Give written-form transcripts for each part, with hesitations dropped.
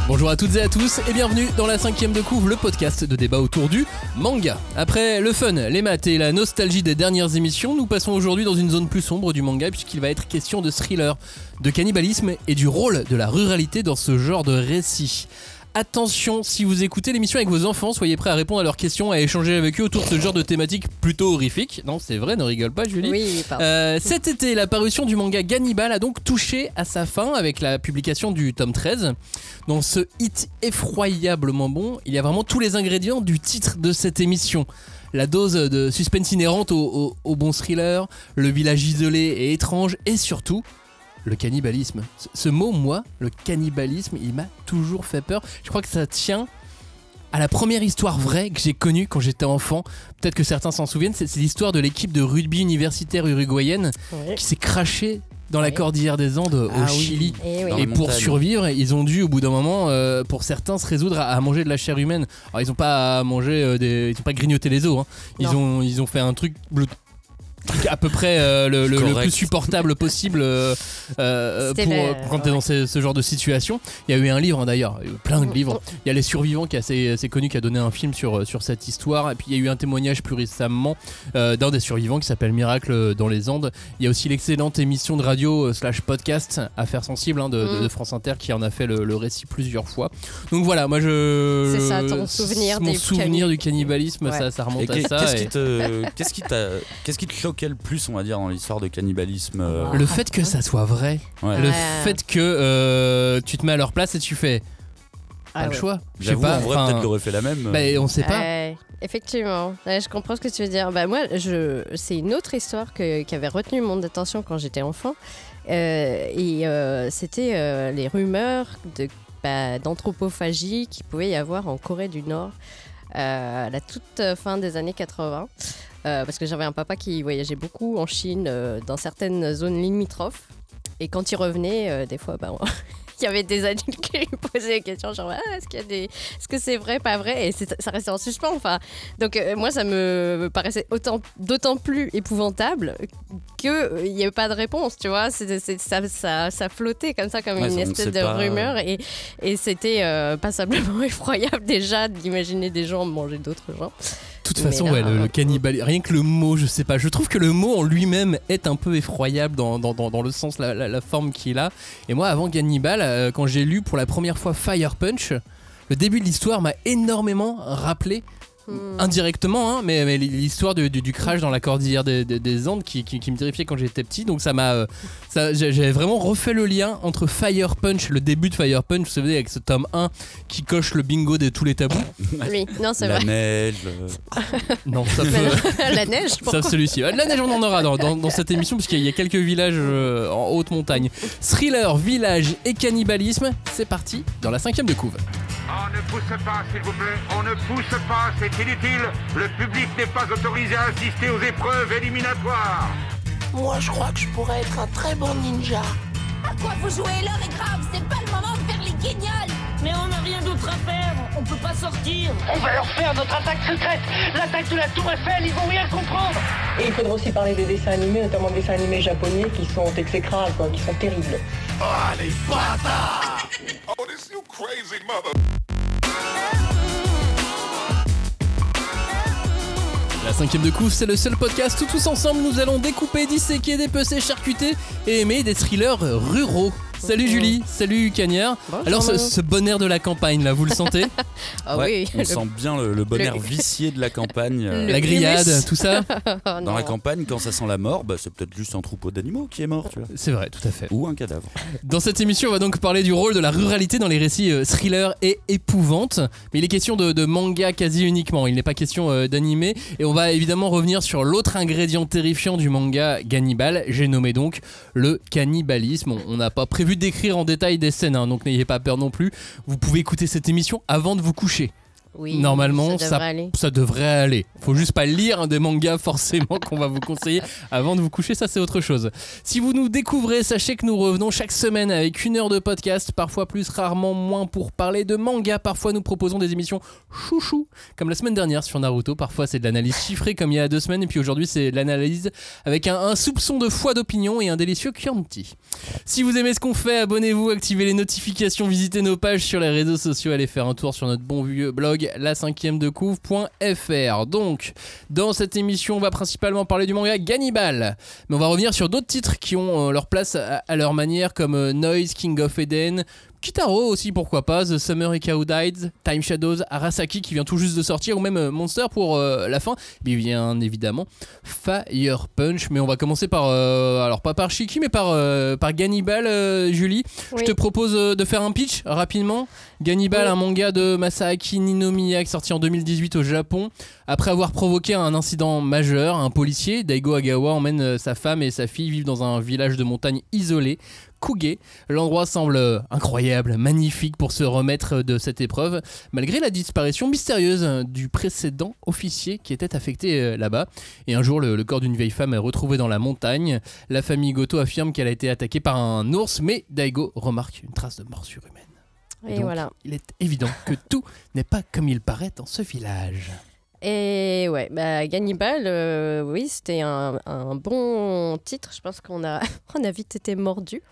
Bonjour à toutes et à tous et bienvenue dans la 5e de couvre, le podcast de débat autour du manga. Après le fun, les maths et la nostalgie des dernières émissions, nous passons aujourd'hui dans une zone plus sombre du manga puisqu'il va être question de thriller, de cannibalisme et du rôle de la ruralité dans ce genre de récit. Attention, si vous écoutez l'émission avec vos enfants, soyez prêts à répondre à leurs questions, à échanger avec eux autour de ce genre de thématique plutôt horrifique. Non, c'est vrai, ne rigole pas Julie. Oui, pardon. Cet été, la parution du manga Gannibal a donc touché à sa fin avec la publication du tome 13. Dans ce hit effroyablement bon, il y a vraiment tous les ingrédients du titre de cette émission. La dose de suspense inhérente au bon thriller, le village isolé et étrange et surtout le cannibalisme. Ce mot, moi, le cannibalisme, il m'a toujours fait peur. Je crois que ça tient à la première histoire vraie que j'ai connue quand j'étais enfant. Peut-être que certains s'en souviennent, c'est l'histoire de l'équipe de rugby universitaire uruguayenne qui s'est crachée dans la cordillère des Andes au Chili. Et pour survivre, ils ont dû au bout d'un moment, pour certains, se résoudre à manger de la chair humaine. Alors ils n'ont pas mangé ils n'ont pas grignoté les os. Hein. Ils ont fait un truc à peu près le plus supportable possible quand t'es dans ce genre de situation. Il y a eu un livre d'ailleurs, plein de livres. Il y a Les Survivants qui est assez connu, qui a donné un film sur cette histoire. Et puis il y a eu un témoignage plus récemment d'un des survivants qui s'appelle Miracle dans les Andes. Il y a aussi l'excellente émission de radio /podcast Affaires sensibles de France Inter qui en a fait le récit plusieurs fois. Donc voilà, moi c'est ça, ton souvenir mon souvenir du cannibalisme, ça remonte à ça. Qu'est-ce qui te choquait le plus, on va dire, dans l'histoire de cannibalisme Le fait que ça soit vrai. Le fait que tu te mets à leur place et tu fais le choix. J'avoue, en vrai, peut-être l'aurait fait la même. On sait pas. Effectivement, je comprends ce que tu veux dire. Moi, c'est une autre histoire qui avait retenu mon attention quand j'étais enfant. C'était les rumeurs d'anthropophagie qu'il pouvait y avoir en Corée du Nord à la toute fin des années 80. Parce que j'avais un papa qui voyageait beaucoup en Chine, dans certaines zones limitrophes. Et quand il revenait, des fois, il y avait des adultes qui lui posaient des questions genre est-ce que c'est vrai, pas vrai, et ça restait en suspens. Donc moi ça me paraissait d'autant plus épouvantable qu'il n'y avait pas de réponse, tu vois. Ça flottait comme ça, comme une espèce de rumeur, et c'était passablement effroyable déjà d'imaginer des gens manger d'autres gens. De toute façon, le cannibalisme, rien que le mot, je sais pas, je trouve que le mot en lui-même est un peu effroyable dans le sens, la forme qu'il a. Et moi, avant Gannibal, quand j'ai lu pour la première fois Fire Punch, le début de l'histoire m'a énormément rappelé, indirectement, mais l'histoire du crash dans la cordillère des Andes qui me terrifiait quand j'étais petit. Donc j'ai vraiment refait le lien entre Fire Punch, le début de Fire Punch, vous savez, avec ce tome 1 qui coche le bingo de tous les tabous. Oui, non, c'est vrai. La neige. Non, ça la neige. Sauf celui-ci. La neige, on en aura dans cette émission, parce qu'il y a quelques villages en haute montagne. Thriller, village et cannibalisme, c'est parti dans la 5e de couve. On ne pousse pas, s'il vous plaît. On ne pousse pas, c'est inutile. Le public n'est pas autorisé à assister aux épreuves éliminatoires. Moi, je crois que je pourrais être un très bon ninja. À quoi vous jouez? L'heure est grave, c'est pas le moment de faire les guignols. Mais on n'a rien d'autre à faire, on peut pas sortir. On va leur faire notre attaque secrète, l'attaque de la Tour Eiffel, ils vont rien comprendre. Et il faudra aussi parler des dessins animés, notamment des dessins animés japonais qui sont exécrables, qui sont terribles. Oh, les bâtards! Oh, this you crazy mother... La 5e de couve, c'est le seul podcast où tous ensemble nous allons découper, disséquer, dépecer, charcuter et aimer des thrillers ruraux. Salut Julie, salut Cagnard. Alors ce bon air de la campagne là, vous le sentez? Oui, on sent bien le bon air vicié de la campagne. La grillade, tout ça. Dans la campagne, quand ça sent la mort, c'est peut-être juste un troupeau d'animaux qui est mort, tu vois. C'est vrai, tout à fait. Ou un cadavre. Dans cette émission, on va donc parler du rôle de la ruralité dans les récits thrillers et épouvante. Mais il est question de manga quasi uniquement, il n'est pas question d'animé. Et on va évidemment revenir sur l'autre ingrédient terrifiant du manga Gannibal. J'ai nommé donc le cannibalisme. On n'a pas prévu de décrire en détail des scènes, donc n'ayez pas peur non plus. Vous pouvez écouter cette émission avant de vous coucher. Oui, normalement, ça devrait aller. Faut juste pas lire des mangas forcément qu'on va vous conseiller avant de vous coucher, ça c'est autre chose. Si vous nous découvrez, sachez que nous revenons chaque semaine avec 1 heure de podcast, parfois plus, rarement moins, pour parler de manga. Parfois nous proposons des émissions chouchou, comme la semaine dernière sur Naruto. Parfois c'est de l'analyse chiffrée comme il y a 2 semaines, et puis aujourd'hui c'est de l'analyse avec un soupçon de foi d'opinion et un délicieux Chianti. Si vous aimez ce qu'on fait, abonnez-vous, activez les notifications, visitez nos pages sur les réseaux sociaux, allez faire un tour sur notre bon vieux blog la5ème-de-couve.fr. Donc, dans cette émission, on va principalement parler du manga Gannibal, mais on va revenir sur d'autres titres qui ont leur place à leur manière, comme Noise, King of Eden, Kitaro aussi, pourquoi pas, The Summer Ika Who Died, Time Shadows, Arasaki qui vient tout juste de sortir, ou même Monster pour la fin, et bien évidemment Fire Punch. Mais on va commencer par, alors pas par Shiki, mais par Gannibal. Julie, oui. Je te propose de faire un pitch rapidement. Gannibal, oui. Un manga de Masaaki Ninomiya sorti en 2018 au Japon. Après avoir provoqué un incident majeur, un policier, Daigo Agawa, emmène sa femme et sa fille vivre dans un village de montagne isolé, Kuge. L'endroit semble incroyable, magnifique pour se remettre de cette épreuve, malgré la disparition mystérieuse du précédent officier qui était affecté là-bas. Et un jour, le corps d'une vieille femme est retrouvé dans la montagne. La famille Goto affirme qu'elle a été attaquée par un ours, mais Daigo remarque une trace de morsure humaine. Et donc, voilà. Il est évident que tout n'est pas comme il paraît dans ce village. Et ouais, Gannibal, oui, c'était un bon titre. Je pense qu'on a vite été mordus.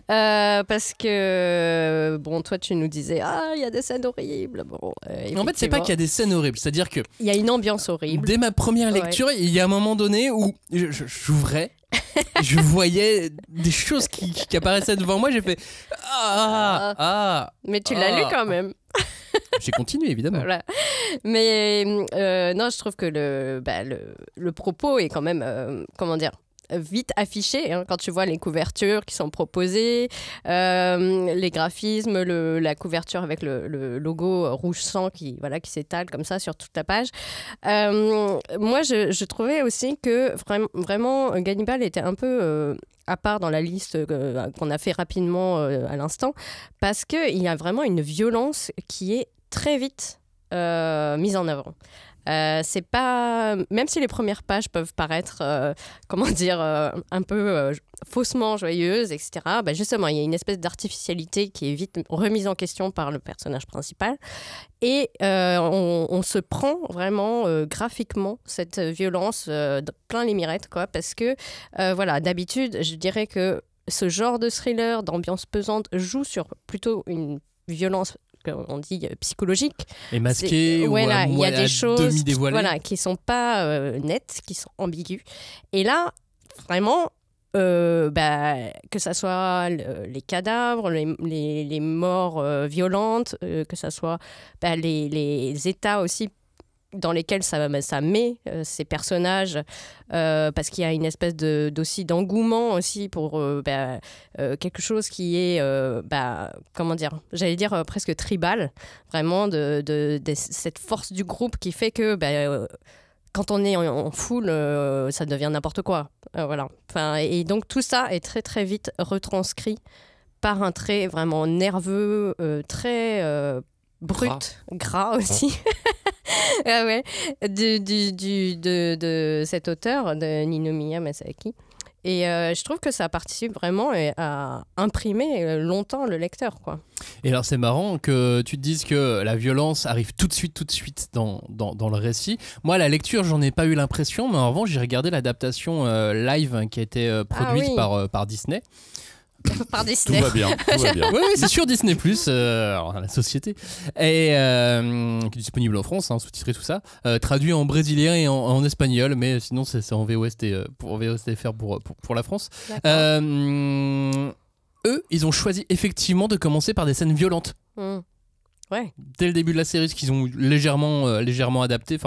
Parce que, bon, toi, tu nous disais, il y a des scènes horribles. Bon, en fait, c'est pas qu'il y a des scènes horribles, c'est-à-dire que... Il y a une ambiance horrible. Dès ma première lecture, il y a un moment donné où j'ouvrais, je voyais des choses qui apparaissaient devant moi, j'ai fait mais tu l'as lu quand même. J'ai continué évidemment. Voilà. Mais non, je trouve que le propos est quand même vite affiché, hein, quand tu vois les couvertures qui sont proposées, les graphismes, la couverture avec le logo rouge sang qui s'étale comme ça sur toute la page. Moi, je trouvais aussi que vraiment Gannibal était un peu à part dans la liste qu'on a fait rapidement à l'instant, parce qu'il y a vraiment une violence qui est très vite mise en avant. C'est pas, même si les premières pages peuvent paraître un peu faussement joyeuses, etc., justement il y a une espèce d'artificialité qui est vite remise en question par le personnage principal, et on se prend vraiment graphiquement cette violence plein les mirettes, quoi, parce que d'habitude je dirais que ce genre de thriller d'ambiance pesante joue sur plutôt une violence on dit psychologique et masquée, il y a des choses qui sont pas nettes, qui sont ambiguës, et là vraiment que ça soit les cadavres, les morts violentes, que ça soit les états aussi dans lesquels ça met ces personnages, parce qu'il y a une espèce aussi d'engouement aussi pour quelque chose qui est j'allais dire presque tribal, vraiment de cette force du groupe qui fait que quand on est en foule, ça devient n'importe quoi, voilà. Et donc tout ça est très très vite retranscrit par un trait vraiment nerveux, très brut, gras aussi. De cet auteur, de Ninomiya Masaaki. Et je trouve que ça participe vraiment à imprimer longtemps le lecteur, quoi. Et alors c'est marrant que tu te dises que la violence arrive tout de suite dans le récit. Moi, à la lecture, j'en ai pas eu l'impression, mais en revanche, j'ai regardé l'adaptation live qui a été produite par Disney. Par Disney. Tout va bien. Oui, c'est sur Disney+, la société, et qui est disponible en France, sous-titré tout ça, traduit en brésilien et en espagnol, mais sinon c'est en VOST pour VOSTFR pour la France. Eux, ils ont choisi effectivement de commencer par des scènes violentes. Ouais. Dès le début de la série, ce qu'ils ont légèrement adapté,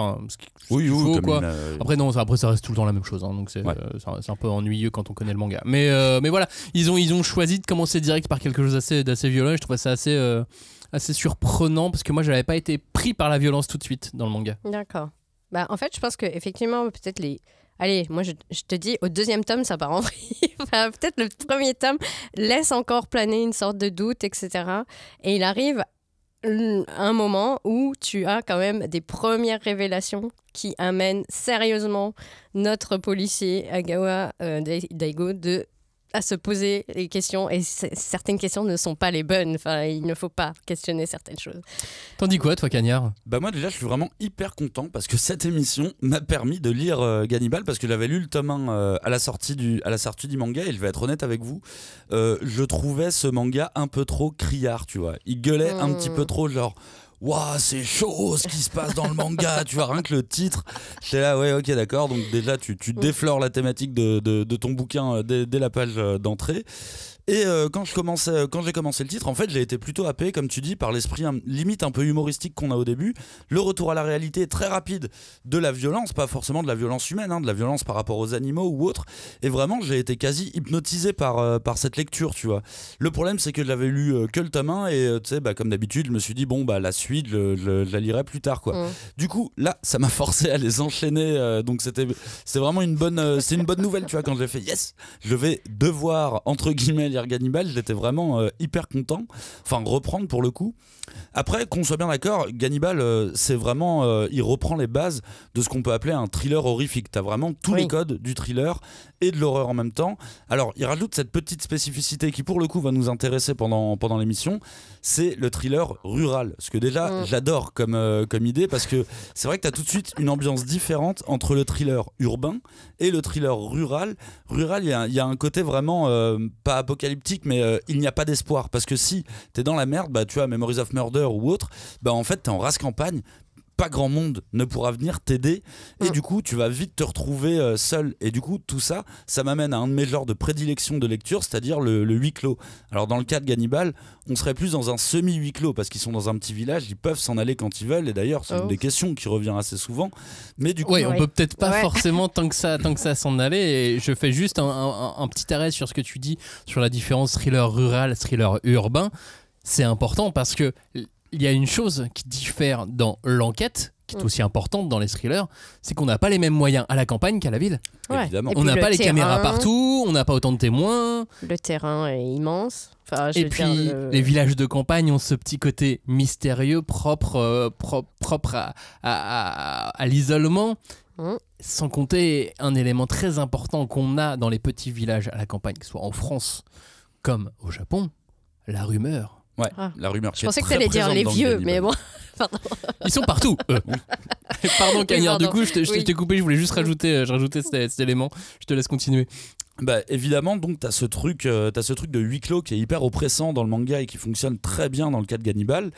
oui, quoi. Après ça reste tout le temps la même chose, donc c'est un peu ennuyeux quand on connaît le manga. Mais voilà, ils ont choisi de commencer direct par quelque chose d'assez violent, et je trouvais ça assez surprenant, parce que moi j'avais pas été pris par la violence tout de suite dans le manga. D'accord. En fait, je pense que effectivement peut-être Allez, moi je te dis, au 2e tome, ça part en vrille. Peut-être le 1er tome laisse encore planer une sorte de doute, etc. Et il arrive un moment où tu as quand même des premières révélations qui amènent sérieusement notre policier Agawa Daigo à se poser les questions, et certaines questions ne sont pas les bonnes. Enfin, il ne faut pas questionner certaines choses. T'en dis quoi, toi, Cagnard ? Bah moi déjà je suis vraiment hyper content parce que cette émission m'a permis de lire Gannibal, parce que j'avais lu le tome 1 à la sortie du manga, et je vais être honnête avec vous, je trouvais ce manga un peu trop criard, tu vois. Il gueulait un petit peu trop, genre waouh, c'est chaud ce qui se passe dans le manga, tu vois, rien que le titre. J'étais là, ouais, ok, d'accord. Donc déjà, tu déflores la thématique de ton bouquin dès la page d'entrée. Et quand j'ai commencé le titre, en fait, j'ai été plutôt happé, comme tu dis, par l'esprit limite un peu humoristique qu'on a au début. Le retour à la réalité très rapide de la violence, pas forcément de la violence humaine, de la violence par rapport aux animaux ou autres. Et vraiment, j'ai été quasi hypnotisé par cette lecture, tu vois. Le problème, c'est que je l'avais lu que le tome 1, et tu sais, comme d'habitude, je me suis dit, bon, la suite, je la lirai plus tard, quoi. Du coup, là, ça m'a forcé à les enchaîner. Donc, c'est vraiment une bonne nouvelle, tu vois, quand j'ai fait, yes, je vais devoir, entre guillemets, Gannibal, j'étais vraiment hyper content. Enfin, reprendre pour le coup. Après, qu'on soit bien d'accord, Gannibal, c'est vraiment, il reprend les bases de ce qu'on peut appeler un thriller horrifique. T'as vraiment tous les codes du thriller et de l'horreur en même temps. Alors, il rajoute cette petite spécificité qui, pour le coup, va nous intéresser pendant l'émission. C'est le thriller rural. Ce que déjà, j'adore comme idée, parce que c'est vrai que t'as tout de suite une ambiance différente entre le thriller urbain et le thriller rural. Rural, il y a un côté vraiment pas apocalyptique, mais il n'y a pas d'espoir, parce que si t'es dans la merde, tu vois, Memories of Murder ou autre, en fait t'es en race campagne, pas grand monde ne pourra venir t'aider, et du coup tu vas vite te retrouver seul, et du coup tout ça m'amène à un de mes genres de prédilection de lecture, c'est-à-dire le huis clos. Alors dans le cas de Gannibal, on serait plus dans un semi-huis clos, parce qu'ils sont dans un petit village, ils peuvent s'en aller quand ils veulent, et d'ailleurs c'est une des questions qui revient assez souvent, mais du coup on peut peut-être pas forcément tant que ça s'en aller, et je fais juste un petit arrêt sur ce que tu dis sur la différence thriller rural, thriller urbain. C'est important parce que il y a une chose qui diffère dans l'enquête, qui est aussi importante dans les thrillers, c'est qu'on n'a pas les mêmes moyens à la campagne qu'à la ville. Évidemment. On n'a pas les caméras partout, on n'a pas autant de témoins. Le terrain est immense. Enfin, et puis les villages de campagne ont ce petit côté mystérieux, propre à l'isolement. Sans compter un élément très important qu'on a dans les petits villages à la campagne, que ce soit en France comme au Japon, la rumeur. Ouais, la rumeur. Je pensais que t'allais dire les vieux, mais bon. Pardon. Ils sont partout, eux. Pardon, Cagnard, du coup, je t'ai coupé, je voulais juste rajouter cet élément. Je te laisse continuer. Évidemment, donc t'as ce truc de huis clos qui est hyper oppressant dans le manga et qui fonctionne très bien dans le cas de Gannibal.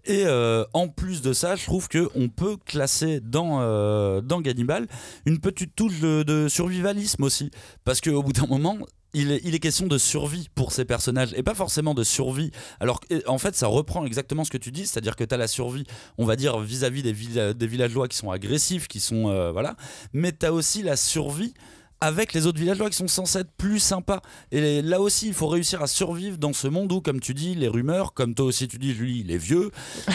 Et en plus de ça, je trouve qu'on peut classer dans Gannibal une petite touche de survivalisme aussi, parce qu'au bout d'un moment, il est question de survie pour ces personnages, et pas forcément de survie. Alors en fait ça reprend exactement ce que tu dis, c'est-à-dire que tu as la survie, on va dire, vis-à-vis des villageois qui sont agressifs, qui sont voilà, mais tu as aussi la survie avec les autres villageois qui sont censés être plus sympas. Et là aussi, il faut réussir à survivre dans ce monde où, comme tu dis, les rumeurs, comme toi aussi tu dis, Julie, les vieux,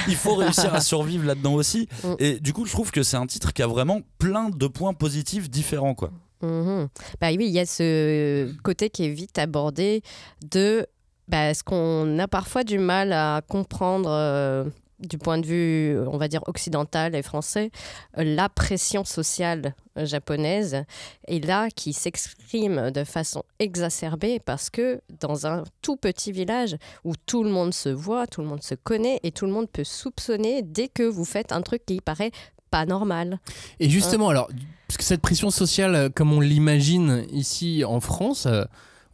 il faut réussir à survivre là-dedans aussi. Et du coup, je trouve que c'est un titre qui a vraiment plein de points positifs différents, quoi. Oui, il y a ce côté qui est vite abordé de ce qu'on a parfois du mal à comprendre du point de vue, on va dire, occidental et français, la pression sociale japonaise, et là qui s'exprime de façon exacerbée, parce que dans un tout petit village où tout le monde se voit, tout le monde se connaît, et tout le monde peut soupçonner dès que vous faites un truc qui paraît pas normal. Et justement, alors, parce que cette pression sociale, comme on l'imagine ici en France,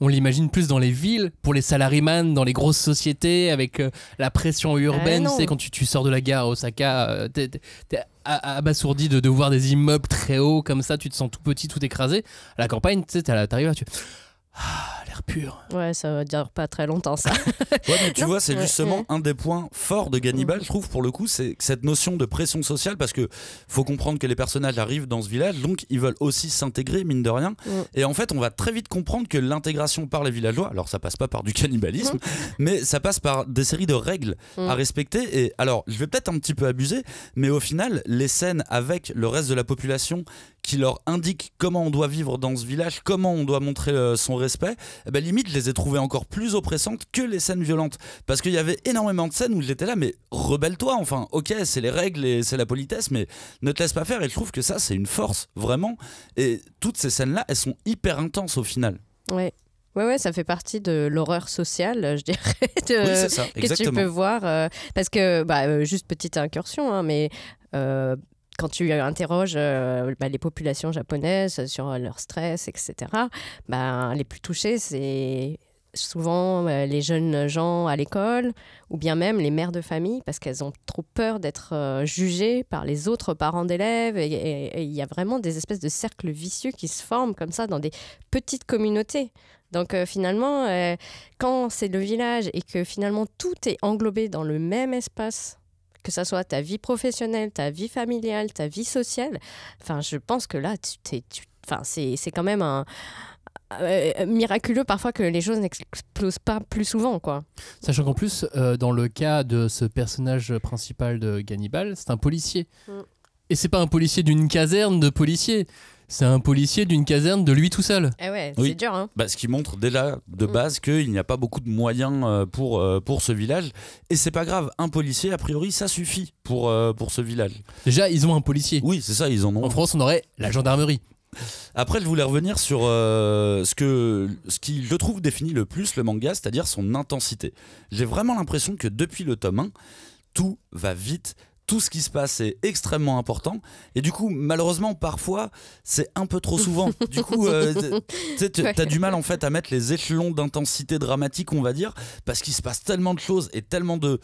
on l'imagine plus dans les villes, pour les salariman, dans les grosses sociétés, avec la pression urbaine. Tu sais, quand tu sors de la gare à Osaka, t'es abasourdi de voir des immeubles très hauts comme ça, tu te sens tout petit, tout écrasé. À la campagne, tu sais, t'arrives là, l'air pur. Ouais, ça va dire pas très longtemps, ça. Ouais, mais tu vois, c'est justement un des points forts de Gannibal, je trouve, pour le coup, c'est cette notion de pression sociale, parce que faut comprendre que les personnages arrivent dans ce village, donc ils veulent aussi s'intégrer, mine de rien. Et en fait, on va très vite comprendre que l'intégration par les villageois, alors ça passe pas par du cannibalisme, mais ça passe par des séries de règles à respecter. Et alors, je vais peut-être un petit peu abuser, mais au final, les scènes avec le reste de la population qui leur indique comment on doit vivre dans ce village, comment on doit montrer son respect, limite je les ai trouvées encore plus oppressantes que les scènes violentes, parce qu'il y avait énormément de scènes où j'étais là, mais rebelle-toi, enfin ok c'est les règles et c'est la politesse, mais ne te laisse pas faire. Et je trouve que ça c'est une force vraiment, et toutes ces scènes là elles sont hyper intenses au final. Ouais, ça fait partie de l'horreur sociale, je dirais, oui, c'est ça, que tu peux voir. Parce que, juste petite incursion, hein, mais quand tu interroges les populations japonaises sur leur stress, etc., les plus touchés, c'est souvent les jeunes gens à l'école ou bien même les mères de famille, parce qu'elles ont trop peur d'être jugées par les autres parents d'élèves, et il y a vraiment des espèces de cercles vicieux qui se forment comme ça dans des petites communautés. Donc finalement, quand c'est le village et que finalement tout est englobé dans le même espace, que ça soit ta vie professionnelle, ta vie familiale, ta vie sociale, je pense que là, c'est quand même miraculeux parfois que les choses n'explosent pas plus souvent, quoi. Sachant qu'en plus, dans le cas de ce personnage principal de Gannibal, c'est un policier. Et c'est pas un policier d'une caserne de policiers. C'est un policier d'une caserne de lui tout seul. Eh ouais, oui. C'est dur, hein. Ce qui montre déjà de base qu'il n'y a pas beaucoup de moyens pour ce village. Et c'est pas grave, un policier, a priori, ça suffit pour ce village. Déjà, ils ont un policier. Oui, c'est ça, ils en ont. En France, on aurait la gendarmerie. Après, je voulais revenir sur ce qui, je trouve, définit le plus le manga, c'est-à-dire son intensité. J'ai vraiment l'impression que depuis le tome 1, tout va vite. Tout ce qui se passe est extrêmement important, et du coup malheureusement parfois c'est un peu trop souvent. Du coup t'as du mal en fait à mettre les échelons d'intensité dramatique, on va dire, parce qu'il se passe tellement de choses et tellement de...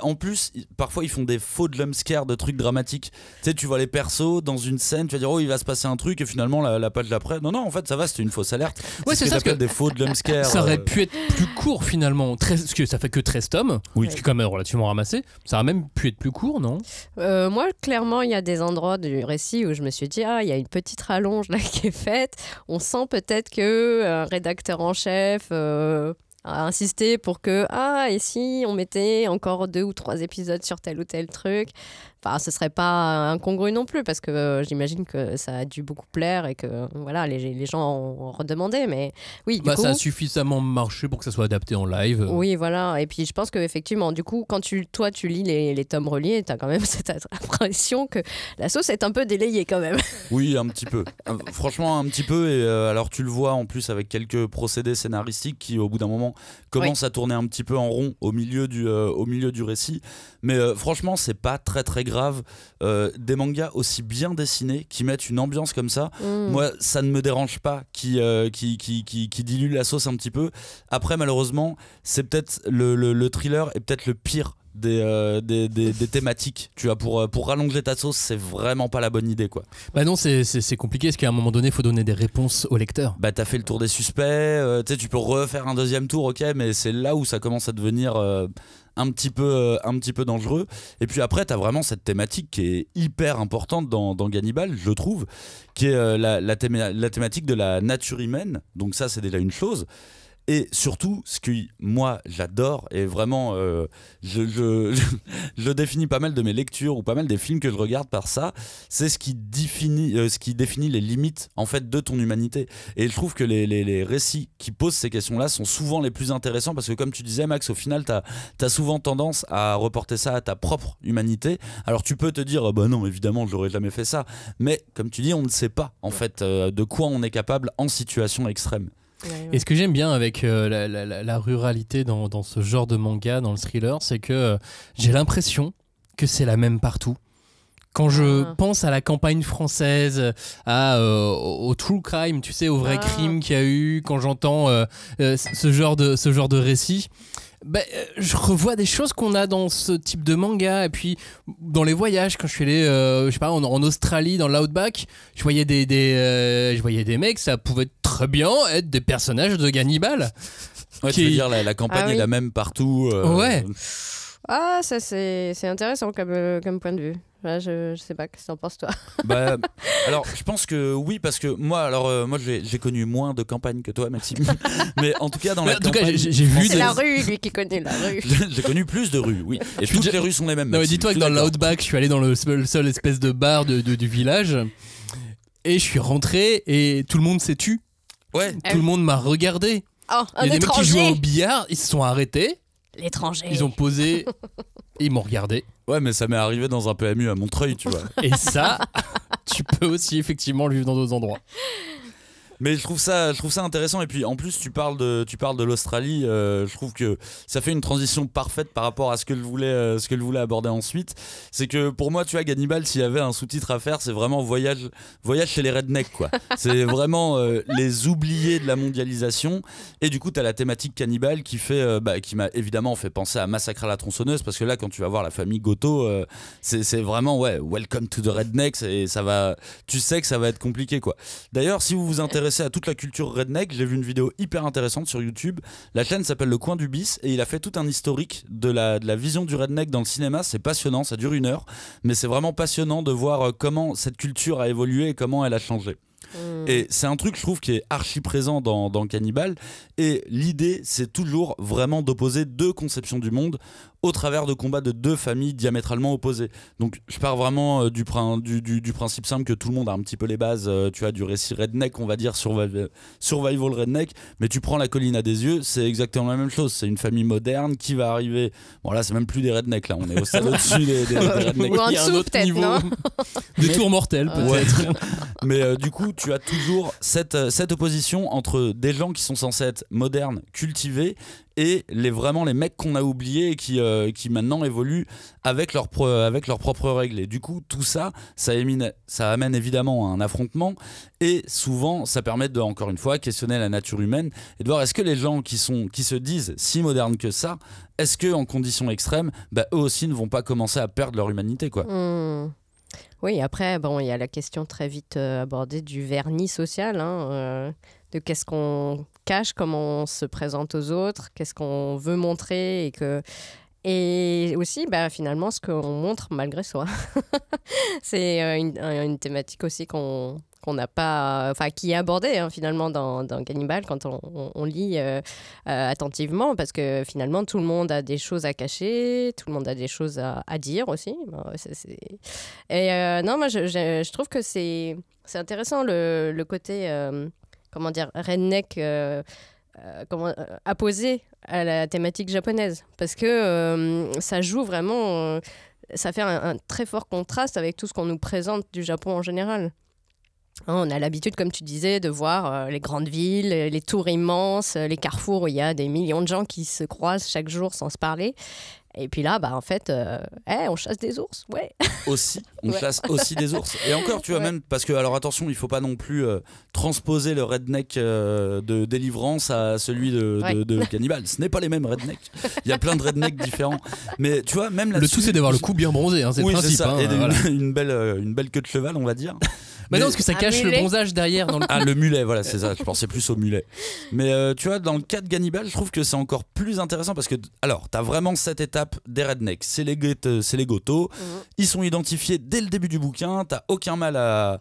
En plus parfois ils font des faux jumpscares de trucs dramatiques. Tu vois les persos dans une scène, tu vas dire oh il va se passer un truc, et finalement la page d'après non en fait ça va, c'était une fausse alerte. Ouais, c'est ça, que des faux jumpscares. Ça aurait pu être plus court finalement, parce que ça fait que 13 tomes, ce qui est quand même relativement ramassé. Ça aurait même pu être plus court, non? Moi, clairement, il y a des endroits du récit où je me suis dit, il y a une petite rallonge là qui est faite. On sent peut-être qu'un rédacteur en chef a insisté pour que, et si on mettait encore 2 ou 3 épisodes sur tel ou tel truc. Ce serait pas incongru non plus, parce que j'imagine que ça a dû beaucoup plaire et que voilà, les gens ont redemandé. Mais oui, du coup, ça a suffisamment marché pour que ça soit adapté en live. Oui, voilà. Et puis je pense qu'effectivement, du coup, quand tu lis les tomes reliés, tu as quand même cette impression que la sauce est un peu délayée quand même. Oui, un petit peu. Franchement, un petit peu. Et alors tu le vois en plus avec quelques procédés scénaristiques qui, au bout d'un moment, commencent à tourner un petit peu en rond au milieu du récit. Mais franchement, c'est pas très très grave. Des mangas aussi bien dessinés qui mettent une ambiance comme ça, moi ça ne me dérange pas, qui dilue la sauce un petit peu. Après malheureusement c'est peut-être le thriller est peut-être le pire des thématiques, tu vois, pour rallonger ta sauce, c'est vraiment pas la bonne idée, quoi. Non, c'est compliqué, parce qu'à un moment donné il faut donner des réponses au lecteur. T'as fait le tour des suspects, tu peux refaire un deuxième tour, ok, mais c'est là où ça commence à devenir un petit peu dangereux. Et puis après t'as vraiment cette thématique qui est hyper importante dans Gannibal, je trouve, qui est la thématique de la nature humaine. Donc ça c'est déjà une chose. Et surtout, ce que moi j'adore, et vraiment je définis pas mal de mes lectures ou pas mal des films que je regarde par ça, c'est ce qui définit les limites en fait de ton humanité. Et je trouve que les récits qui posent ces questions-là sont souvent les plus intéressants, parce que comme tu disais Max, au final t'as souvent tendance à reporter ça à ta propre humanité. Alors tu peux te dire non évidemment j'aurais jamais fait ça, mais comme tu dis on ne sait pas en fait de quoi on est capable en situation extrême. Et ce que j'aime bien avec la ruralité dans ce genre de manga, dans le thriller, c'est que j'ai l'impression que c'est la même partout. Quand je pense à la campagne française, au true crime, tu sais, au vrai crime qu'il y a eu, quand j'entends ce genre de récit, je revois des choses qu'on a dans ce type de manga. Et puis dans les voyages, quand je suis allé je sais pas, en Australie, dans l'Outback, je voyais des mecs, ça pouvait très bien être des personnages de Gannibal. Ouais, tu veux dire la campagne est la même partout. Ouais. Ça c'est intéressant comme point de vue. Je sais pas, qu'est-ce que t'en penses toi? Alors je pense que oui, parce que moi j'ai connu moins de campagnes que toi Maxime. Mais en tout cas dans la campagne, j'ai vu c'est la rue, lui qui connaît la rue. J'ai connu plus de rues, oui. Et toutes les rues sont les mêmes. Non, mais dis-toi que dans l'Outback, je suis allé dans le seul espèce de bar du village. Et je suis rentré et tout le monde s'est tu. Ouais. Tout le monde m'a regardé. Oh, Il y a des mecs qui jouaient au étranger. billard, ils se sont arrêtés, L'étranger. ils ont posé et ils m'ont regardé. Ouais, mais ça m'est arrivé dans un PMU à Montreuil, tu vois. Et ça, tu peux aussi effectivement le vivre dans d'autres endroits. Mais je trouve ça intéressant. Et puis en plus, tu parles de l'Australie. Je trouve que ça fait une transition parfaite par rapport à ce que je voulais aborder ensuite. C'est que pour moi, tu vois, Gannibal, s'il y avait un sous-titre à faire, c'est vraiment voyage chez les rednecks, quoi. C'est vraiment les oubliés de la mondialisation. Et du coup, t'as la thématique cannibale qui m'a évidemment fait penser à Massacre à la tronçonneuse, parce que là, quand tu vas voir la famille Goto, c'est vraiment welcome to the rednecks, et tu sais que ça va être compliqué, quoi. D'ailleurs, si vous vous intéressez à toute la culture redneck, j'ai vu une vidéo hyper intéressante sur YouTube. La chaîne s'appelle Le Coin du Bis et il a fait tout un historique de la vision du redneck dans le cinéma. C'est passionnant, ça dure 1 heure, mais c'est vraiment passionnant de voir comment cette culture a évolué et comment elle a changé. Et c'est un truc, je trouve, qui est archi présent dans Cannibal. Et l'idée, c'est toujours vraiment d'opposer 2 conceptions du monde au travers de combats de 2 familles diamétralement opposées. Donc je pars vraiment du principe simple que tout le monde a un petit peu les bases, tu vois, du récit redneck, on va dire, survival redneck. Mais tu prends La Colline à des yeux, c'est exactement la même chose. C'est une famille moderne qui va arriver. Bon, là, c'est même plus des rednecks, là, on est au stade au-dessus des rednecks. Ou en Il y a un dessous, autre peut-être, niveau. non? Des tours mortels, peut-être. Mais du coup, tu as toujours cette opposition entre des gens qui sont censés être modernes, cultivés, et vraiment les mecs qu'on a oubliés et qui maintenant évoluent avec leurs propres règles. Et du coup, tout ça amène évidemment à un affrontement, et souvent ça permet de, encore une fois, questionner la nature humaine et de voir est-ce que les gens qui se disent si modernes que ça, est-ce que en conditions extrêmes, eux aussi ne vont pas commencer à perdre leur humanité, quoi. Oui, après, bon, il y a la question très vite abordée du vernis social, de qu'est-ce qu'on cache, comment on se présente aux autres, qu'est-ce qu'on veut montrer, et aussi, finalement, ce qu'on montre malgré soi. C'est une thématique aussi qu'on n'a pas, qui est abordée finalement dans Cannibal quand on lit attentivement, parce que finalement tout le monde a des choses à cacher, tout le monde a des choses à dire aussi. Et non, moi je trouve que c'est intéressant le côté comment dire, redneck apposé à la thématique japonaise, parce que ça joue vraiment, ça fait un très fort contraste avec tout ce qu'on nous présente du Japon en général. On a l'habitude, comme tu disais, de voir les grandes villes, les tours immenses, les carrefours où il y a des millions de gens qui se croisent chaque jour sans se parler. Et puis là, en fait, on chasse des ours, ouais. Aussi, on chasse aussi des ours. Et encore, tu vois, même, parce que, alors attention, il faut pas non plus transposer le redneck de Délivrance à celui de Cannibal. Ce n'est pas les mêmes rednecks. Il y a plein de rednecks différents. Mais tu vois, même là-dessus... Le tout, c'est d'avoir le cou bien bronzé, c'est le principe. C'est ça. Et voilà. une belle queue de cheval, on va dire. Mais non, parce que ça cache le bronzage derrière. Dans le... Ah, le mulet, voilà, c'est ça. Je pensais plus au mulet. Mais tu vois, dans le cas de Cannibal, je trouve que c'est encore plus intéressant parce que, alors, t'as vraiment cette étape des rednecks. C'est les Goto. Ils sont identifiés dès le début du bouquin. T'as aucun mal à...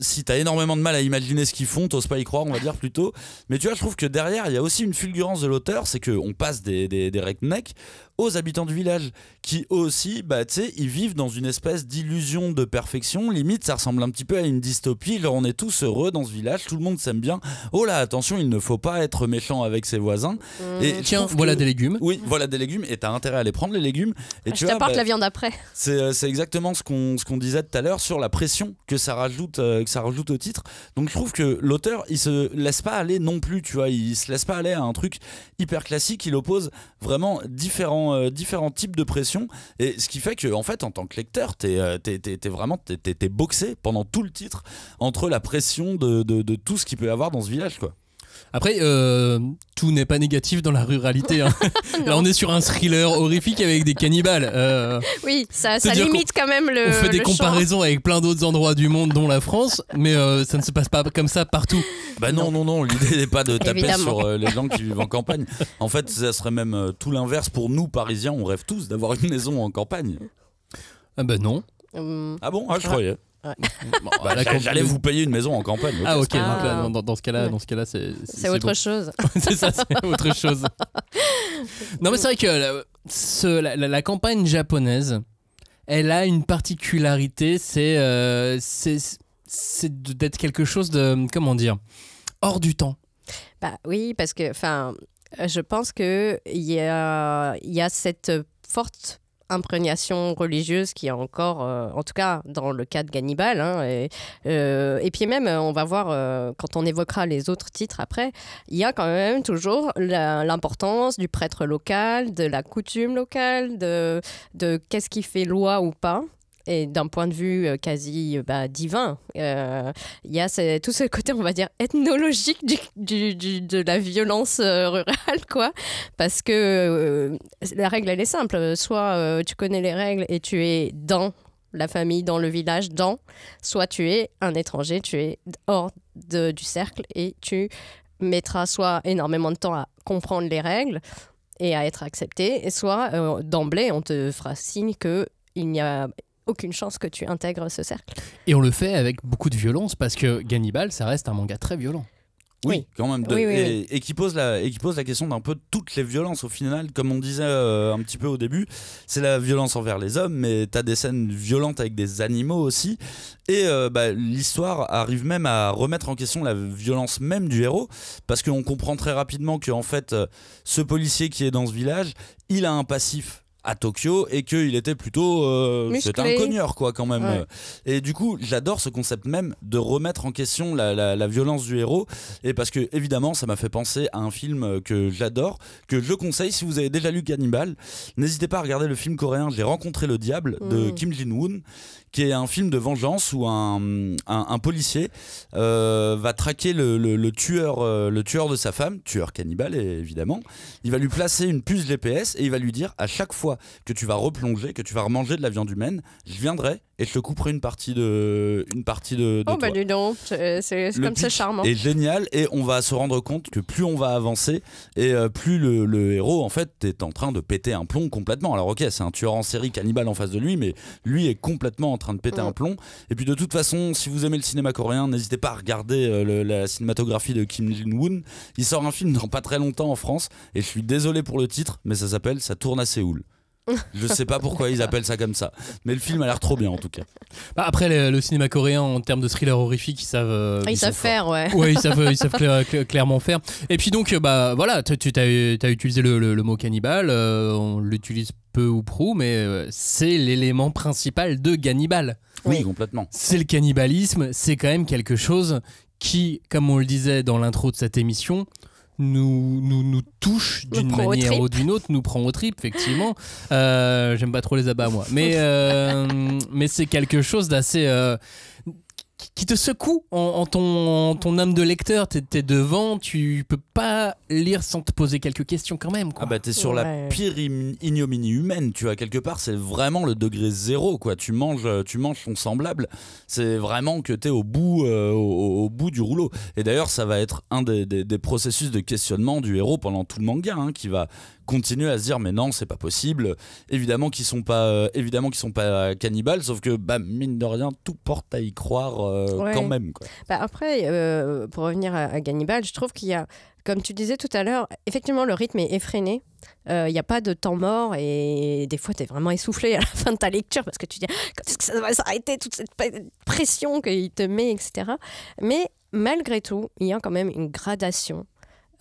Si t'as énormément de mal à imaginer ce qu'ils font, t'oses pas y croire, on va dire plutôt. Mais tu vois, je trouve que derrière, il y a aussi une fulgurance de l'auteur, c'est qu'on passe des rednecks aux habitants du village, qui eux aussi, tu sais, ils vivent dans une espèce d'illusion de perfection. Limite, ça ressemble un petit peu à une dystopie. Genre, on est tous heureux dans ce village, tout le monde s'aime bien. Oh là, attention, il ne faut pas être méchant avec ses voisins. Et tiens, voilà des légumes. Oui, voilà des légumes, et t'as intérêt à les prendre, les légumes. Et je t'apporte la viande après. C'est exactement ce qu'on disait tout à l'heure sur la pression que ça rajoute au titre. Donc je trouve que l'auteur, il se laisse pas aller non plus, tu vois, il se laisse pas aller à un truc hyper classique. Il oppose vraiment différents types de pression, et ce qui fait que en fait, en tant que lecteur, t'es boxé pendant tout le titre entre la pression de tout ce qu'il peut y avoir dans ce village, quoi. Après, tout n'est pas négatif dans la ruralité. Hein. Là, on est sur un thriller horrifique avec des cannibales. Oui, ça limite quand même le. On fait des le comparaisons champ. avec plein d'autres endroits du monde, dont la France, mais ça ne se passe pas comme ça partout. Bah non, l'idée n'est pas de taper Évidemment. sur les gens qui vivent en campagne. En fait, ça serait même tout l'inverse pour nous, Parisiens. On rêve tous d'avoir une maison en campagne. Ah bah non. Ah bon, je croyais. Ouais. Bon, J'allais vous payer une maison en campagne. Okay. Ah ok, Ah. donc là, dans ce cas-là, C'est autre chose. C'est ça, c'est autre chose. Non mais c'est vrai que la campagne japonaise, elle a une particularité, c'est c'est d'être quelque chose de, comment dire, hors du temps. Bah oui, parce que je pense qu'il y a cette forte imprégnation religieuse qui est encore, en tout cas dans le cas de Gannibal. Hein, et puis même, on va voir, quand on évoquera les autres titres après, il y a quand même toujours l'importance du prêtre local, de la coutume locale, de qu'est-ce qui fait loi ou pas. Et d'un point de vue quasi divin, il y a tout ce côté, on va dire, ethnologique de la violence rurale, quoi. Parce que la règle, elle est simple. Soit tu connais les règles et tu es dans la famille, dans le village, soit tu es un étranger, tu es hors du cercle et tu mettras soit énormément de temps à comprendre les règles et à être accepté, et soit d'emblée, on te fera signe qu'il n'y a aucune chance que tu intègres ce cercle. Et on le fait avec beaucoup de violence parce que Gannibal, ça reste un manga très violent. Oui, quand même. Oui. Et qui pose la question d'un peu toutes les violences au final. Comme on disait un petit peu au début, c'est la violence envers les hommes, mais t'as des scènes violentes avec des animaux aussi. Et l'histoire arrive même à remettre en question la violence même du héros, parce qu'on comprend très rapidement que en fait, ce policier qui est dans ce village, il a un passif à Tokyo et qu'il était plutôt c'était un cogneur quoi quand même, ouais. Et du coup j'adore ce concept même de remettre en question la violence du héros, et parce que évidemment ça m'a fait penser à un film que j'adore, que je conseille si vous avez déjà lu Gannibal. N'hésitez pas à regarder le film coréen J'ai rencontré le diable de Kim Jin-woon, qui est un film de vengeance où un policier va traquer le tueur de sa femme, tueur cannibale évidemment. Il va lui placer une puce GPS et il va lui dire à chaque fois que tu vas replonger, que tu vas remanger de la viande humaine, je viendrai et je te couperai une partie de oh toi. Dis donc, c'est comme c'est charmant. Et génial, et on va se rendre compte que plus on va avancer et plus le héros en fait est en train de péter un plomb complètement. Alors ok, c'est un tueur en série cannibale en face de lui, mais lui est complètement en train de péter un plomb. Et puis de toute façon, si vous aimez le cinéma coréen, n'hésitez pas à regarder la cinématographie de Kim Jin-woon. Il sort un film dans pas très longtemps en France, et je suis désolé pour le titre, mais ça s'appelle Ça tourne à Séoul. Je sais pas pourquoi ils appellent ça comme ça, mais le film a l'air trop bien en tout cas. Après le cinéma coréen en termes de thriller horrifique, ils savent faire, ouais. Ouais, ils savent clairement faire. Et puis donc voilà, tu as utilisé le mot cannibale, on l'utilise peu ou prou, mais c'est l'élément principal de Gannibal. Oui, complètement. C'est le cannibalisme, c'est quand même quelque chose qui, comme on le disait dans l'intro de cette émission, nous touche d'une manière ou d'une autre, nous prend aux tripes, effectivement. J'aime pas trop les abats, moi. Mais c'est quelque chose d'assez... qui te secoue en ton âme de lecteur. T'es devant, tu peux pas lire sans te poser quelques questions quand même, quoi. Ah bah t'es sur la pire ignominie humaine, tu vois, quelque part c'est vraiment le degré zéro, quoi. Tu manges ton semblable, c'est vraiment que t'es au bout du rouleau. Et d'ailleurs ça va être un des processus de questionnement du héros pendant tout le manga, hein, qui va continuer à se dire mais non, c'est pas possible, évidemment qu'ils sont pas cannibales, sauf que mine de rien tout porte à y croire quand même, quoi. Après pour revenir à Gannibal, je trouve qu'il y a, comme tu disais tout à l'heure, effectivement le rythme est effréné, il n'y a pas de temps mort, et des fois tu es vraiment essoufflé à la fin de ta lecture parce que tu dis quand est-ce que ça va s'arrêter, toute cette pression qu'il te met, etc. Mais malgré tout il y a quand même une gradation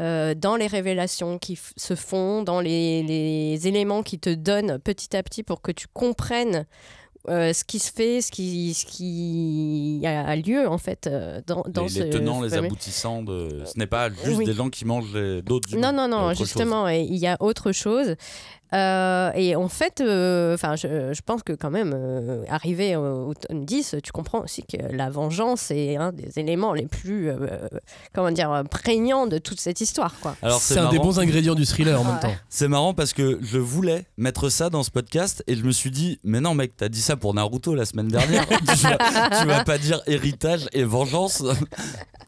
dans les révélations qui se font, dans les éléments qui te donnent petit à petit pour que tu comprennes ce qui se fait, ce qui a lieu en fait dans les tenants, les aboutissants ce n'est pas juste des gens qui mangent d'autres humains. Non, justement, il y a autre chose. Et en fait, je pense que quand même, arrivé au tome 10, tu comprends aussi que la vengeance est un des éléments les plus prégnants de toute cette histoire, quoi. Alors, c'est un des bons ingrédients du thriller en même temps. C'est marrant parce que je voulais mettre ça dans ce podcast et je me suis dit mais non mec, t'as dit ça pour Naruto la semaine dernière. tu vas pas dire héritage et vengeance,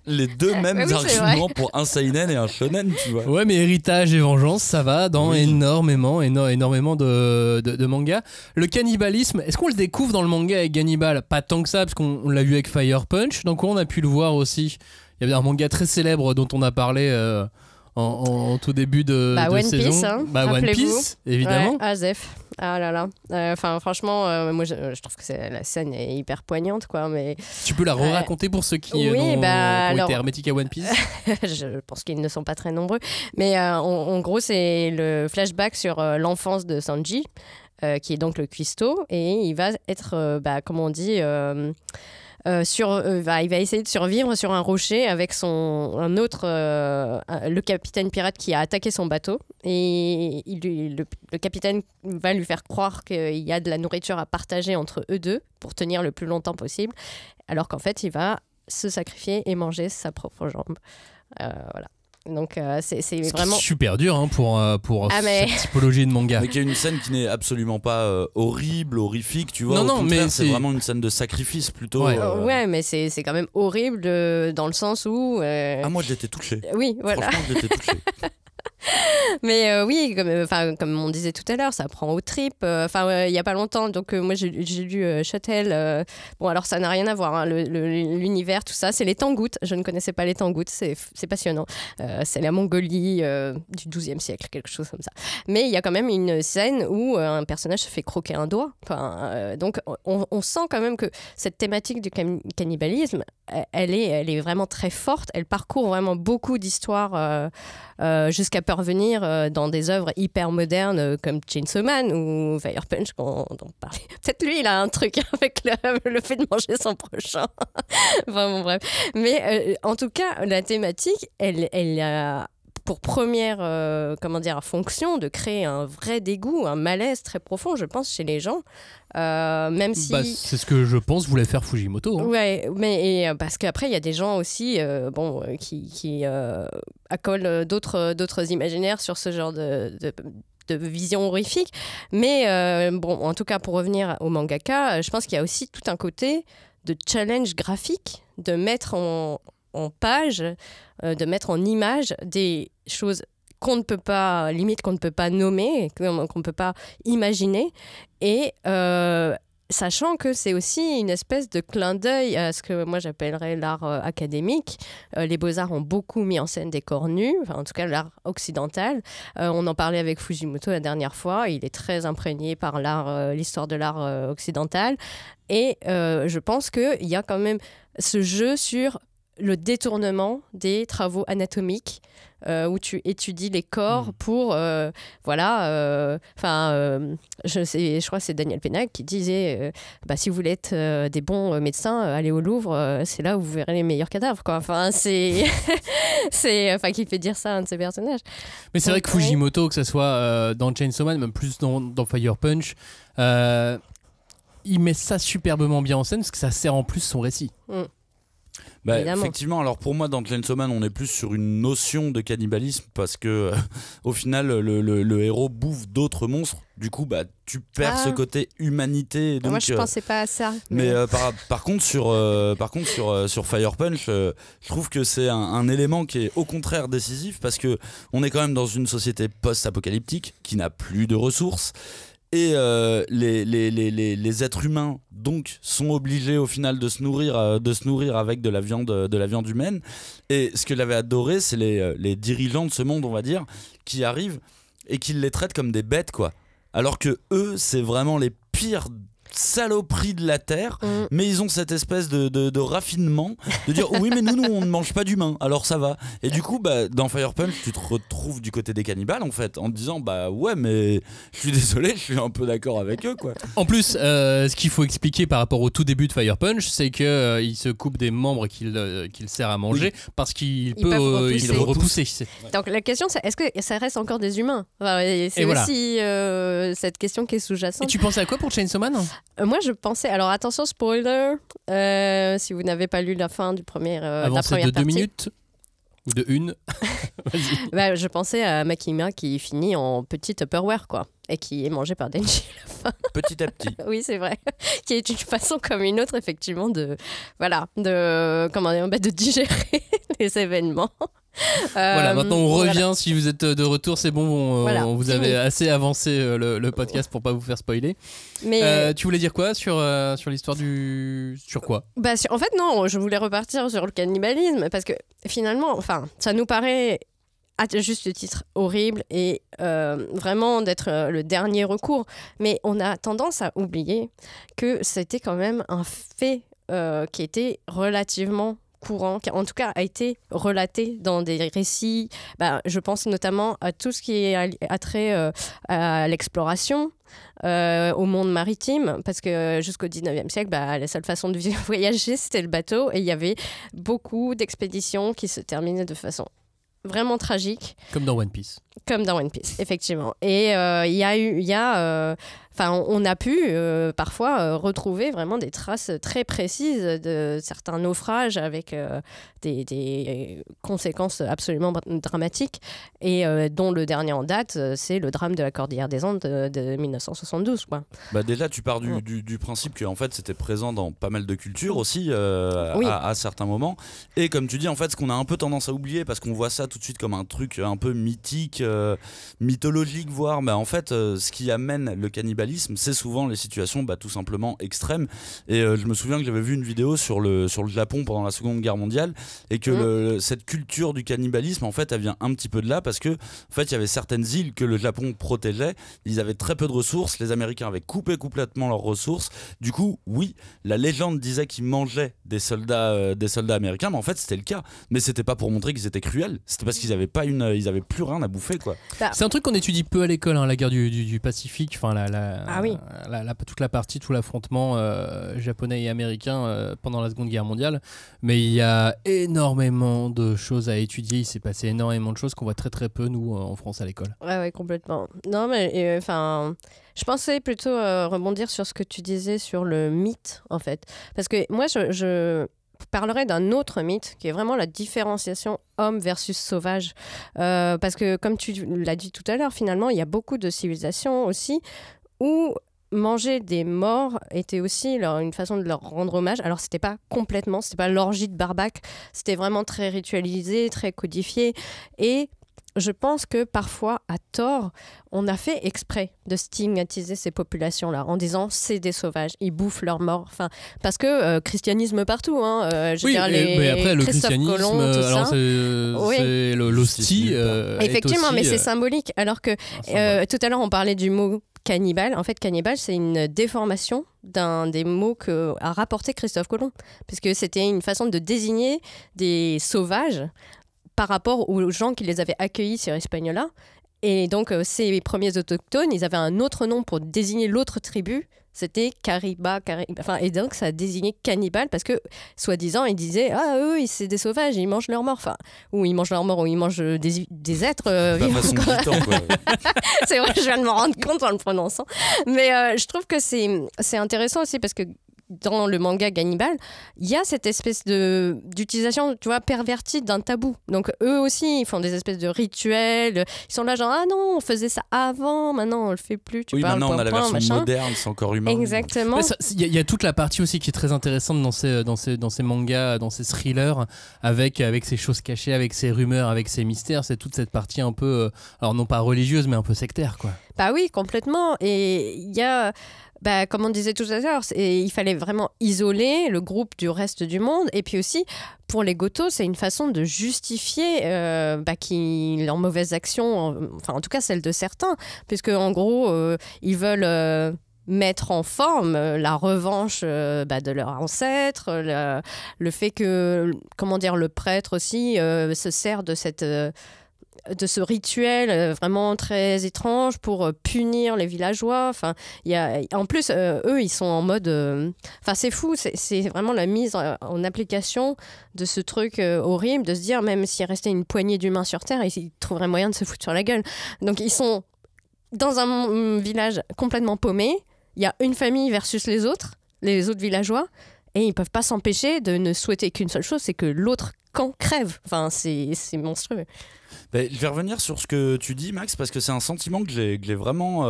les deux mêmes arguments pour un seinen et un shonen, tu vois. Ouais, mais héritage et vengeance, ça va dans énormément de mangas. Le cannibalisme, est-ce qu'on le découvre dans le manga avec Gannibal? Pas tant que ça, parce qu'on l'a vu avec Fire Punch. Donc on a pu le voir aussi. Il y avait un manga très célèbre dont on a parlé en tout début de One saison. Piece, hein, One Piece, évidemment. Ouais, Azef. Ah là là. Enfin, franchement, moi, je trouve que la scène est hyper poignante, quoi. Mais tu peux la raconter pour ceux qui oui, ont été hermétiques à One Piece. Je pense qu'ils ne sont pas très nombreux. Mais en gros, c'est le flashback sur l'enfance de Sanji, qui est donc le cuistot. Et il va être, comme on dit... il va essayer de survivre sur un rocher avec le capitaine pirate qui a attaqué son bateau, et le capitaine va lui faire croire qu'il y a de la nourriture à partager entre eux deux pour tenir le plus longtemps possible, alors qu'en fait il va se sacrifier et manger sa propre jambe. Voilà. Donc c'est vraiment super dur pour cette typologie de manga. Mais qu'il y a une scène qui n'est absolument pas horrible, horrifique, tu vois. Non, mais c'est vraiment une scène de sacrifice plutôt. Ouais, mais c'est quand même horrible dans le sens où. Ah, moi j'étais touché. Oui, voilà. Franchement, j'étais touché. Mais oui, comme on disait tout à l'heure, ça prend aux tripes. Il y a pas longtemps, donc moi j'ai lu Shuttle. Bon, alors ça n'a rien à voir, hein, l'univers, tout ça. C'est les Tangoutes. Je ne connaissais pas les Tangoutes. C'est passionnant. C'est la Mongolie du XIIe siècle, quelque chose comme ça. Mais il y a quand même une scène où un personnage se fait croquer un doigt. Donc on sent quand même que cette thématique du cannibalisme, elle est vraiment très forte. Elle parcourt vraiment beaucoup d'histoires jusqu'à parvenir dans des œuvres hyper modernes comme Chainsaw Man ou Fire Punch, dont on parlait. Peut-être lui, il a un truc avec le fait de manger son prochain. Enfin, bon, bref. Mais en tout cas, la thématique, elle a pour première fonction de créer un vrai dégoût, un malaise très profond, je pense, chez les gens. Même si... c'est ce que je pense voulait faire Fujimoto. Hein. Ouais, mais parce qu'après il y a des gens aussi qui accolent d'autres imaginaires sur ce genre de vision horrifique. Mais en tout cas, pour revenir au mangaka, je pense qu'il y a aussi tout un côté de challenge graphique, de mettre en page, de mettre en image des choses qu'on ne peut pas nommer, qu'on ne peut pas imaginer, et sachant que c'est aussi une espèce de clin d'œil à ce que moi j'appellerais l'art académique. Les Beaux-Arts ont beaucoup mis en scène des corps nus, en tout cas l'art occidental. On en parlait avec Fujimoto la dernière fois, il est très imprégné par l'histoire de l'art occidental, et je pense qu'il y a quand même ce jeu sur le détournement des travaux anatomiques, où tu étudies les corps pour je crois que c'est Daniel Pénac qui disait si vous voulez être des bons médecins, allez au Louvre, c'est là où vous verrez les meilleurs cadavres, quoi. C'est qui fait dire ça à un de ses personnages. Mais c'est vrai que Fujimoto, que ce soit dans Chainsaw Man, même plus dans Fire Punch, il met ça superbement bien en scène parce que ça sert en plus son récit. Effectivement, alors pour moi dans Chainsaw Man on est plus sur une notion de cannibalisme parce que au final le héros bouffe d'autres monstres, du coup tu perds ce côté humanité, donc, moi je pensais pas à ça, mais par contre sur Fire Punch, je trouve que c'est un élément qui est au contraire décisif parce que on est quand même dans une société post-apocalyptique qui n'a plus de ressources. Et les êtres humains donc sont obligés au final de se nourrir avec de la viande humaine. Et ce que j'avais adoré, c'est les dirigeants de ce monde, on va dire, qui arrivent et qui les traitent comme des bêtes, quoi. Alors que eux, c'est vraiment les pires saloperies de la terre, mais ils ont cette espèce de raffinement de dire oui mais nous on ne mange pas d'humains, alors ça va. Et du coup dans Fire Punch tu te retrouves du côté des cannibales en fait, en te disant ouais mais je suis désolé, je suis un peu d'accord avec eux, quoi. En plus ce qu'il faut expliquer par rapport au tout début de Fire Punch, c'est que il se coupe des membres qu'il sert à manger, parce qu'il peut repousser. Donc la question c'est, est-ce que ça reste encore des humains? C'est aussi cette question qui est sous-jacente. Et tu pensais à quoi pour Chainsaw Man? Moi je pensais, alors attention spoiler, si vous n'avez pas lu la fin du premier avancez la première de 2 partie. minutes ou de 1. Vas-y. Je pensais à Makima qui finit en petit Tupperware, quoi, et qui est mangé par Denji à la fin. Petit à petit. Oui, c'est vrai. Qui est une façon comme une autre, effectivement, de digérer les événements. Voilà, maintenant on revient. Si vous êtes de retour, c'est bon, vous avez assez avancé le podcast pour pas vous faire spoiler. Mais tu voulais dire quoi sur l'histoire sur quoi? En fait non, je voulais repartir sur le cannibalisme parce que finalement, ça nous paraît à juste titre horrible et vraiment d'être le dernier recours. Mais on a tendance à oublier que c'était quand même un fait qui était relativement courant, qui en tout cas a été relaté dans des récits. Je pense notamment à tout ce qui a trait à l'exploration, au monde maritime, parce que jusqu'au 19e siècle, la seule façon de voyager, c'était le bateau, et il y avait beaucoup d'expéditions qui se terminaient de façon vraiment tragique. Comme dans One Piece. Comme dans One Piece, effectivement. Et on a pu parfois retrouver vraiment des traces très précises de certains naufrages avec des conséquences absolument dramatiques, et dont le dernier en date, c'est le drame de la Cordillère des Andes de 1972. Quoi. Déjà, tu pars du principe que en fait, c'était présent dans pas mal de cultures aussi, à certains moments. Et comme tu dis, en fait, ce qu'on a un peu tendance à oublier, parce qu'on voit ça tout de suite comme un truc un peu mythique, mythologique, voire, en fait, ce qui amène le cannibalisme, c'est souvent les situations tout simplement extrêmes. Et je me souviens que j'avais vu une vidéo sur le Japon pendant la Seconde Guerre mondiale, et que cette culture du cannibalisme, en fait, elle vient un petit peu de là, parce que en fait, il y avait certaines îles que le Japon protégeait, ils avaient très peu de ressources, les Américains avaient coupé complètement leurs ressources. Du coup, oui, la légende disait qu'ils mangeaient des soldats américains, mais en fait, c'était le cas. Mais c'était pas pour montrer qu'ils étaient cruels, c'était parce qu'ils avaient plus rien à bouffer, quoi. C'est un truc qu'on étudie peu à l'école, la guerre du Pacifique, enfin toute la partie, tout l'affrontement japonais et américain pendant la Seconde Guerre mondiale. Mais il y a énormément de choses à étudier, il s'est passé énormément de choses qu'on voit très très peu, nous, en France, à l'école. Ouais, complètement. Non, mais je pensais plutôt rebondir sur ce que tu disais sur le mythe, en fait. Parce que moi, je parlerai d'un autre mythe qui est vraiment la différenciation homme versus sauvage. Parce que, comme tu l'as dit tout à l'heure, finalement, il y a beaucoup de civilisations aussi où manger des morts était aussi une façon de leur rendre hommage. Alors, c'était pas l'orgie de barbac, c'était vraiment très ritualisé, très codifié. Et je pense que parfois, à tort, on a fait exprès de stigmatiser ces populations-là en disant c'est des sauvages, ils bouffent leurs morts. Parce que christianisme partout. Mais après, le christianisme, Colomb, c'est l'hostie. Effectivement, mais c'est symbolique. Alors que tout à l'heure, on parlait du mot cannibale. En fait, cannibale, c'est une déformation d'un des mots qu'a rapporté Christophe Colomb. Puisque c'était une façon de désigner des sauvages par rapport aux gens qui les avaient accueillis sur Hispaniola. Et donc, ces premiers autochtones, ils avaient un autre nom pour désigner l'autre tribu. C'était Cariba. Et donc, ça a désigné cannibale parce que, soi-disant, ils disaient « Ah, eux, c'est des sauvages, ils mangent leurs morts. » Ou ils mangent leurs morts, ou ils mangent des êtres vivants. C'est vrai, je viens de m'en rendre compte en le prononçant. Mais je trouve que c'est intéressant aussi parce que dans le manga Gannibal, il y a cette espèce d'utilisation, tu vois, pervertie d'un tabou. Donc eux aussi, ils font des espèces de rituels. Ils sont là genre, ah non, on faisait ça avant, maintenant on le fait plus. Maintenant on a la version moderne, c'est encore humain. Exactement. Il y a toute la partie aussi qui est très intéressante dans ces mangas, dans ces thrillers, avec ces choses cachées, avec ces rumeurs, avec ces mystères. C'est toute cette partie un peu, alors non pas religieuse, mais un peu sectaire, quoi. Bah oui, complètement. Et il y a... comme on disait tout à l'heure, il fallait vraiment isoler le groupe du reste du monde. Et puis aussi, pour les Gothos, c'est une façon de justifier leurs mauvaises actions, en tout cas celles de certains, puisque en gros, ils veulent mettre en forme la revanche de leurs ancêtres, le fait que, le prêtre aussi se sert de ce rituel vraiment très étrange pour punir les villageois. En plus, eux, ils sont en mode... c'est fou, c'est vraiment la mise en application de ce truc horrible, de se dire, même s'il restait une poignée d'humains sur Terre, ils trouveraient moyen de se foutre sur la gueule. Donc, ils sont dans un village complètement paumé. Il y a une famille versus les autres villageois, et ils ne peuvent pas s'empêcher de ne souhaiter qu'une seule chose, c'est que l'autre camp crève. C'est monstrueux. Je vais revenir sur ce que tu dis, Max, parce que c'est un sentiment que j'ai vraiment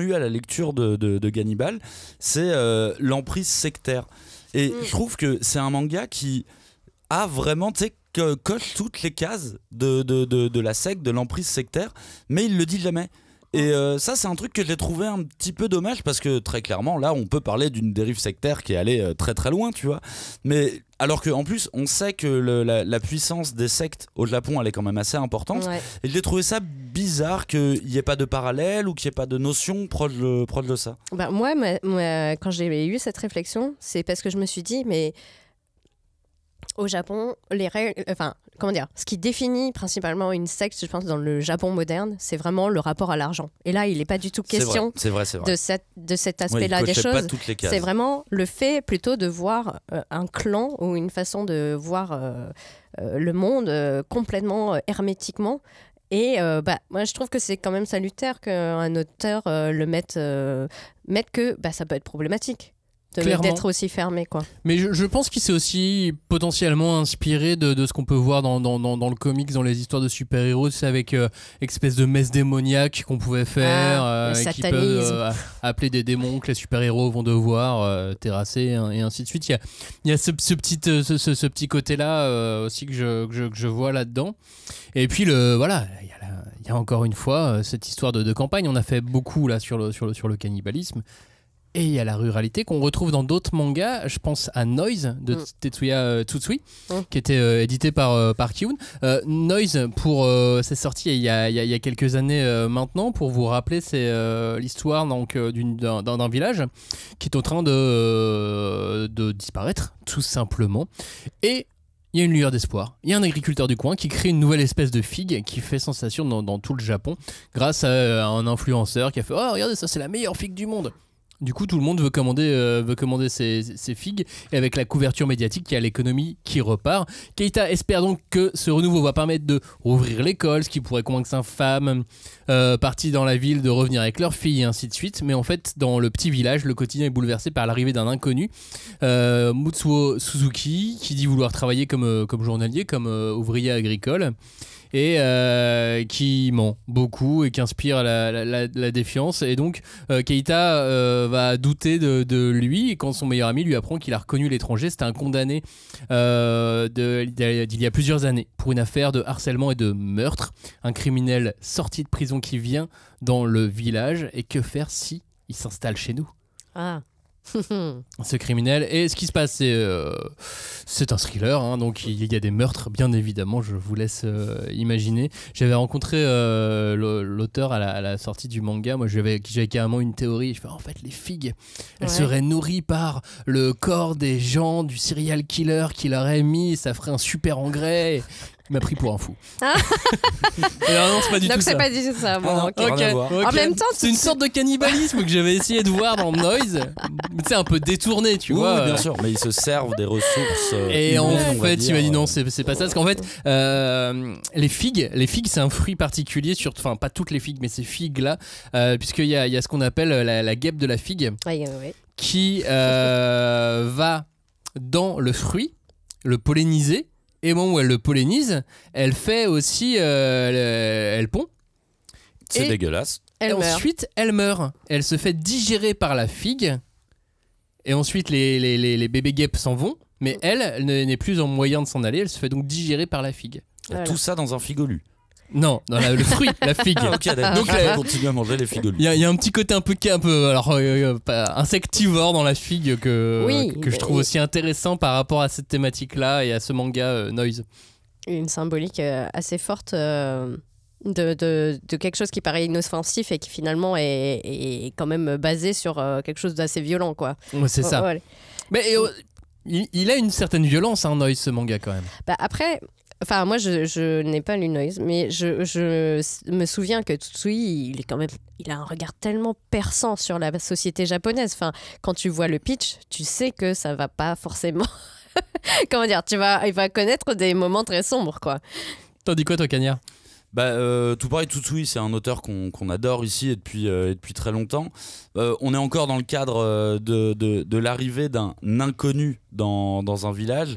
eu à la lecture de Gannibal. C'est l'emprise sectaire. Et je trouve que c'est un manga qui a vraiment, coche toutes les cases de la secte, de l'emprise sectaire, mais il le dit jamais. Et ça, c'est un truc que j'ai trouvé un petit peu dommage, parce que très clairement, là, on peut parler d'une dérive sectaire qui est allée très très loin, tu vois. Mais Alors qu'en plus, on sait que la puissance des sectes au Japon, elle est quand même assez importante. Ouais. Et j'ai trouvé ça bizarre qu'il n'y ait pas de parallèle ou qu'il n'y ait pas de notion proche de ça. Bah, moi, quand j'ai eu cette réflexion, c'est parce que je me suis dit, mais au Japon, les règles, ce qui définit principalement une secte, je pense, dans le Japon moderne, c'est vraiment le rapport à l'argent. Et là, il n'est pas du tout question c'est vrai. de cet aspect-là des choses. Pas toutes les cases. C'est vraiment le fait plutôt de voir un clan ou une façon de voir le monde complètement hermétiquement. Et moi, je trouve que c'est quand même salutaire qu'un auteur le mette que ça peut être problématique. D'être aussi fermé, quoi. Mais je pense qu'il s'est aussi potentiellement inspiré de ce qu'on peut voir dans le comics, dans les histoires de super-héros, c'est avec espèce de messe démoniaque qu'on pouvait faire, qui peuvent appeler des démons que les super-héros vont devoir terrasser, et ainsi de suite. Il y a ce petit côté-là aussi que je vois là-dedans. Et puis, il y a encore une fois cette histoire de campagne. On a fait beaucoup là sur le cannibalisme. Et il y a la ruralité qu'on retrouve dans d'autres mangas. Je pense à Noise de Tetsuya Tsutsui, qui était édité par Kiun. Noise, c'est sorti il y a quelques années maintenant. Pour vous rappeler, c'est l'histoire donc, d'un village qui est en train de disparaître, tout simplement. Et il y a une lueur d'espoir. Il y a un agriculteur du coin qui crée une nouvelle espèce de figue qui fait sensation dans tout le Japon grâce à un influenceur qui a fait « Oh, regardez, ça c'est la meilleure figue du monde !» Du coup, tout le monde veut commander ces figues, et avec la couverture médiatique, il y a l'économie qui repart. Keita espère donc que ce renouveau va permettre de rouvrir l'école, ce qui pourrait convaincre sa femme partie dans la ville de revenir avec leur fille, et ainsi de suite. Mais en fait, dans le petit village, le quotidien est bouleversé par l'arrivée d'un inconnu, Mutsuo Suzuki, qui dit vouloir travailler comme journalier, comme ouvrier agricole. Et qui ment beaucoup et qui inspire la défiance. Et donc, Keita va douter de lui, et quand son meilleur ami lui apprend qu'il a reconnu l'étranger, c'était un condamné d'il y a plusieurs années pour une affaire de harcèlement et de meurtre. Un criminel sorti de prison qui vient dans le village. Et que faire si il s'installe chez nous ? Ce criminel. Et ce qui se passe, c'est un thriller, hein, donc il y a des meurtres, bien évidemment, je vous laisse imaginer. J'avais rencontré l'auteur à la sortie du manga. Moi, j'avais carrément une théorie. Je fais, en fait, les figues, elles seraient nourries par le corps des gens, du serial killer qui leur a mis, ça ferait un super engrais. Il m'a pris pour un fou. Non, c'est pas du tout ça. Donc c'est pas du tout ça. Bon, okay. En même temps, c'est une sorte de cannibalisme que j'avais essayé de voir dans Noise. C'est un peu détourné, tu vois. Oui, bien sûr, mais ils se servent des ressources. Et en fait, il m'a dit non, c'est pas ça. Parce qu'en fait, les figues, c'est un fruit particulier, enfin pas toutes les figues, mais ces figues-là, puisqu'il y a ce qu'on appelle la guêpe de la figue, qui va dans le fruit, le polliniser. Et au moment où elle le pollinise, elle fait aussi... elle pond. C'est dégueulasse. Ensuite, elle meurt. Elle se fait digérer par la figue. Et ensuite, les bébés guêpes s'en vont. Mais elle n'est plus en moyen de s'en aller. Elle se fait donc digérer par la figue. Voilà. Tout ça dans un figolu. Non, dans le fruit, la figue. Ah, ok, d'accord. Donc, elle continue à manger les figolus. Il y a un petit côté un peu insectivore dans la figue que je trouve aussi intéressant par rapport à cette thématique-là et à ce manga Noise. Une symbolique assez forte de quelque chose qui paraît inoffensif et qui finalement est quand même basé sur quelque chose d'assez violent, quoi. Ouais, c'est ça. Ouais. Mais il a une certaine violence, hein, Noise, ce manga, quand même. Bah après... Enfin, moi, je n'ai pas lu Noise, mais je me souviens que Tsutsui, il a un regard tellement perçant sur la société japonaise. Enfin, quand tu vois le pitch, tu sais que ça va pas forcément... Comment dire, il va connaître des moments très sombres, quoi. T'en dis quoi, toi, Cagnard ? Tout pareil, Tsutsui, c'est un auteur qu'on adore ici et depuis très longtemps. On est encore dans le cadre de l'arrivée d'un inconnu dans un village.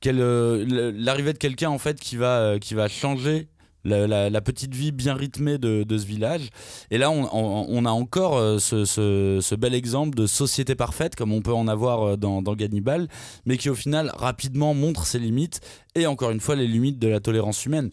L'arrivée de quelqu'un en fait qui va changer la petite vie bien rythmée de ce village. Et là on a encore ce bel exemple de société parfaite comme on peut en avoir dans Gannibal, mais qui au final rapidement montre ses limites et encore une fois les limites de la tolérance humaine.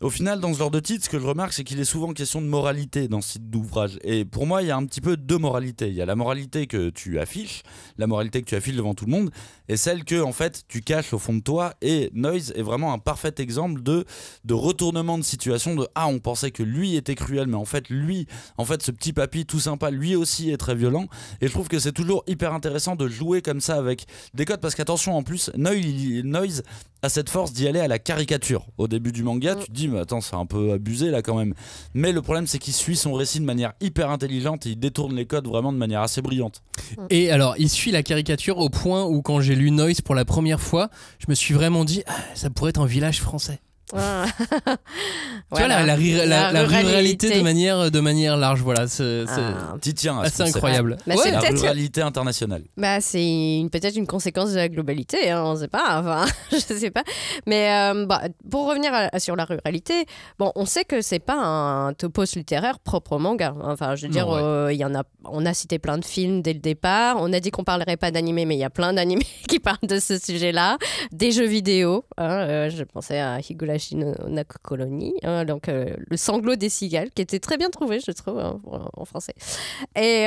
au final, dans ce genre de titre, ce que je remarque, c'est qu'il est souvent question de moralité dans ce type d'ouvrage. Et pour moi, il y a un petit peu deux moralités. Il y a la moralité que tu affiches, la moralité que tu affiches devant tout le monde, et celle que, en fait, tu caches au fond de toi. Et Noise est vraiment un parfait exemple de retournement de situation, de on pensait que lui était cruel, mais en fait, ce petit papy tout sympa, lui aussi est très violent. Et je trouve que c'est toujours hyper intéressant de jouer comme ça avec des codes, parce qu'attention, en plus, Noise a cette force d'y aller à la caricature. Au début du manga, tu te dis, mais attends, c'est un peu abusé là quand même. Mais le problème, c'est qu'il suit son récit de manière hyper intelligente et il détourne les codes vraiment de manière assez brillante. Et alors, il suit la caricature au point où, quand j'ai lu Noise pour la première fois, je me suis vraiment dit, ça pourrait être un village français. Ah. Tu vois la ruralité de manière large, voilà, c'est tiens, assez incroyable. Bah, c'est la ruralité internationale. Bah, c'est peut-être une conséquence de la globalité, hein, on sait pas, enfin, je sais pas. Mais pour revenir sur la ruralité, on sait que c'est pas un topos littéraire propre au manga. Enfin, je veux dire, on a cité plein de films dès le départ. On a dit qu'on parlerait pas d'animé, mais il y a plein d'animés qui parlent de ce sujet-là. Des jeux vidéo, je pensais à Higurashi no Colony, donc le sanglot des cigales, qui était très bien trouvé, je trouve, en français. Et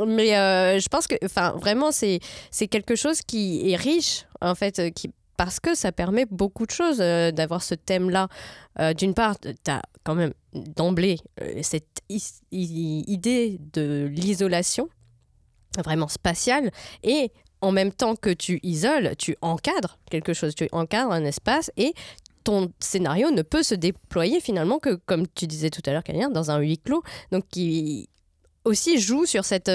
mais je pense que, vraiment, c'est quelque chose qui est riche, en fait, parce que ça permet beaucoup de choses d'avoir ce thème-là. D'une part, tu as quand même d'emblée cette idée de l'isolation vraiment spatiale, et en même temps que tu isoles, tu encadres quelque chose, tu encadres un espace, et ton scénario ne peut se déployer finalement que, comme tu disais tout à l'heure, Kalina, dans un huis clos. Donc, qui aussi joue sur cette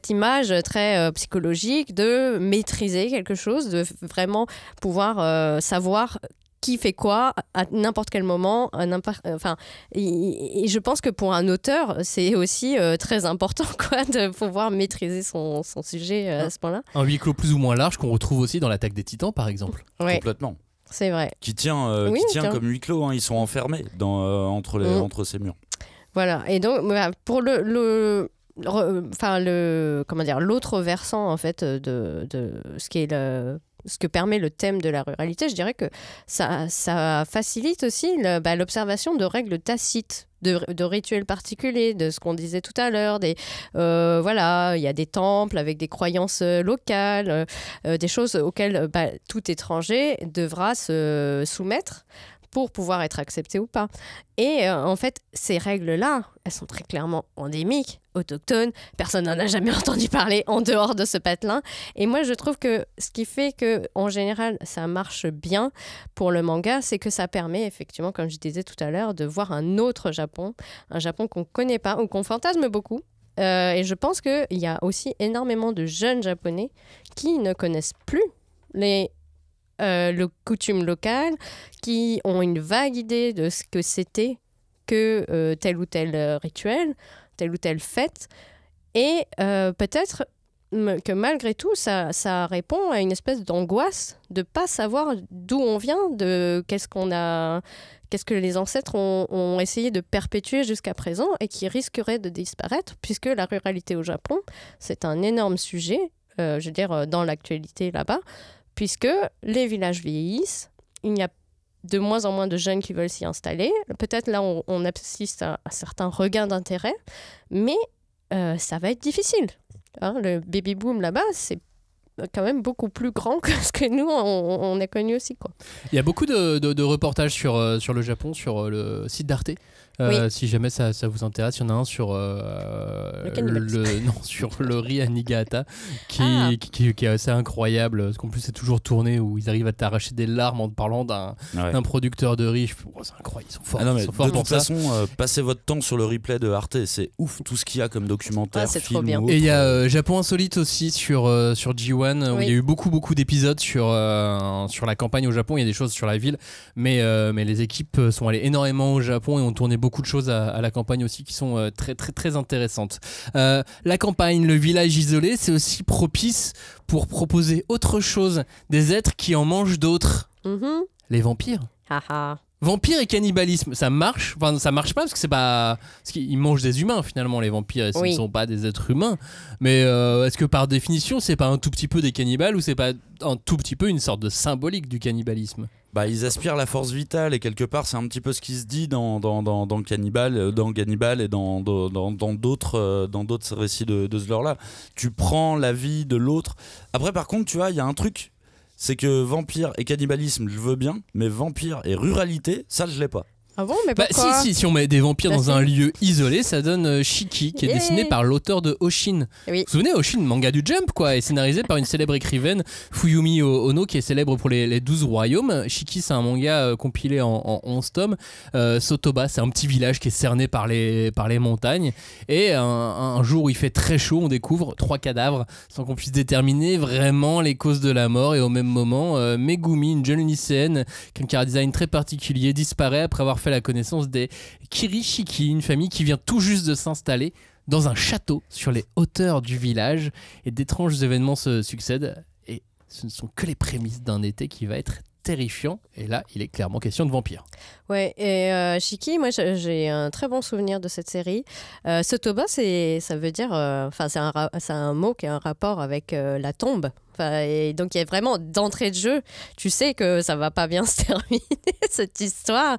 image très psychologique de maîtriser quelque chose, de vraiment pouvoir savoir qui fait quoi à n'importe quel moment. Et je pense que pour un auteur, c'est aussi très important de pouvoir maîtriser son sujet à ce point-là. Un huis clos plus ou moins large qu'on retrouve aussi dans l'Attaque des Titans, par exemple. Ouais. Complètement. C'est vrai. Qui tient comme huis clos, hein. Ils sont enfermés entre ces murs. Voilà. Et donc, pour l'autre versant, en fait, de ce qui est ce que permet le thème de la ruralité, je dirais que ça facilite aussi l'observation de règles tacites, de rituels particuliers, de ce qu'on disait tout à l'heure. Il y a des temples avec des croyances locales, des choses auxquelles tout étranger devra se soumettre pour pouvoir être accepté ou pas. Et en fait, ces règles-là, elles sont très clairement endémiques, autochtones, personne n'en a jamais entendu parler en dehors de ce patelin. Et moi, je trouve que ce qui fait que, en général, ça marche bien pour le manga, c'est que ça permet effectivement, comme je disais tout à l'heure, de voir un autre Japon, un Japon qu'on ne connaît pas ou qu'on fantasme beaucoup. Et je pense qu'il y a aussi énormément de jeunes Japonais qui ne connaissent plus les coutumes locales, qui ont une vague idée de ce que c'était que tel ou tel rituel, telle ou telle fête. Et peut-être que malgré tout, ça répond à une espèce d'angoisse de ne pas savoir d'où on vient, de qu'est-ce que les ancêtres ont essayé de perpétuer jusqu'à présent et qui risquerait de disparaître, puisque la ruralité au Japon, c'est un énorme sujet, dans l'actualité là-bas, puisque les villages vieillissent, il y a de moins en moins de jeunes qui veulent s'y installer. Peut-être là, on assiste à certains regains d'intérêt, mais ça va être difficile. Le baby-boom là-bas, c'est quand même beaucoup plus grand que ce que nous, on a connu aussi, quoi. Il y a beaucoup de reportages sur le Japon, sur le site d'Arte. Si jamais ça vous intéresse, il y en a un sur sur le riz à Niigata qui est assez incroyable, parce qu'en plus c'est toujours tourné où ils arrivent à t'arracher des larmes en te parlant d'un producteur de riz. C'est incroyable, ils sont forts. De toute façon, passez votre temps sur le replay de Arte, c'est ouf tout ce qu'il y a comme documentaire, c'est film. Trop bien. Et il y a Japon Insolite aussi sur G1, où il y a eu beaucoup d'épisodes sur la campagne au Japon. Il y a des choses sur la ville, mais les équipes sont allées énormément au Japon et ont tourné beaucoup de choses à la campagne aussi qui sont très très très intéressantes. La campagne, le village isolé, c'est aussi propice pour proposer autre chose, des êtres qui en mangent d'autres. Les vampires. Vampires et cannibalisme, ça marche. Enfin, ça marche pas parce que c'est pas. Parce qu'ils mangent des humains finalement, les vampires, et ce ne sont pas des êtres humains. Mais est-ce que par définition, c'est pas un tout petit peu des cannibales ou c'est pas un tout petit peu une sorte de symbolique du cannibalisme ? Bah, ils aspirent la force vitale et quelque part c'est un petit peu ce qui se dit dans Cannibal et dans d'autres récits de ce genre-là. Tu prends la vie de l'autre. Après par contre tu vois il y a un truc, c'est que vampire et cannibalisme je veux bien, mais vampire et ruralité ça je l'ai pas. Ah bon, mais pourquoi si on met des vampires dans un lieu isolé, ça donne Shiki, qui est dessiné par l'auteur de Oshin. Oui. Vous vous souvenez, Oshin, manga du Jump, quoi, est scénarisé par une célèbre écrivaine, Fuyumi Ono, qui est célèbre pour les 12 royaumes. Shiki, c'est un manga compilé en 11 tomes. Sotoba, c'est un petit village qui est cerné par les montagnes. Et un jour où il fait très chaud, on découvre 3 cadavres, sans qu'on puisse déterminer vraiment les causes de la mort. Et au même moment, Megumi, une jeune lycéenne, qui a un chara design très particulier, disparaît après avoir fait la connaissance des Kirishiki, une famille qui vient tout juste de s'installer dans un château sur les hauteurs du village, et d'étranges événements se succèdent et ce ne sont que les prémices d'un été qui va être terrifiant, et là il est clairement question de vampires. Ouais, et Shiki, moi j'ai un très bon souvenir de cette série. Sotoba, ça veut dire, c'est un mot qui a un rapport avec la tombe. Et donc il y a vraiment d'entrée de jeu, tu sais que ça va pas bien se terminer cette histoire,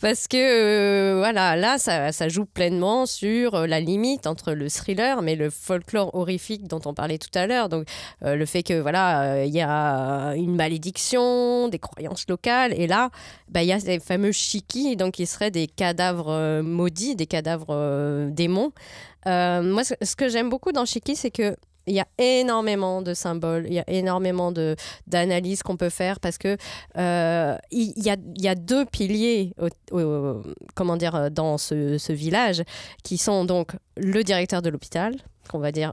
parce que voilà, là ça joue pleinement sur la limite entre le thriller mais le folklore horrifique dont on parlait tout à l'heure. Donc le fait que voilà, il y a une malédiction, des croyances locales, et là il y a ces fameux Shiki, donc qui seraient des cadavres maudits, des cadavres démons. Moi ce que j'aime beaucoup dans Shiki, c'est que il y a énormément de symboles, il y a énormément d'analyses qu'on peut faire, parce que il y a 2 piliers comment dire, dans ce village, qui sont donc le directeur de l'hôpital, qu'on va dire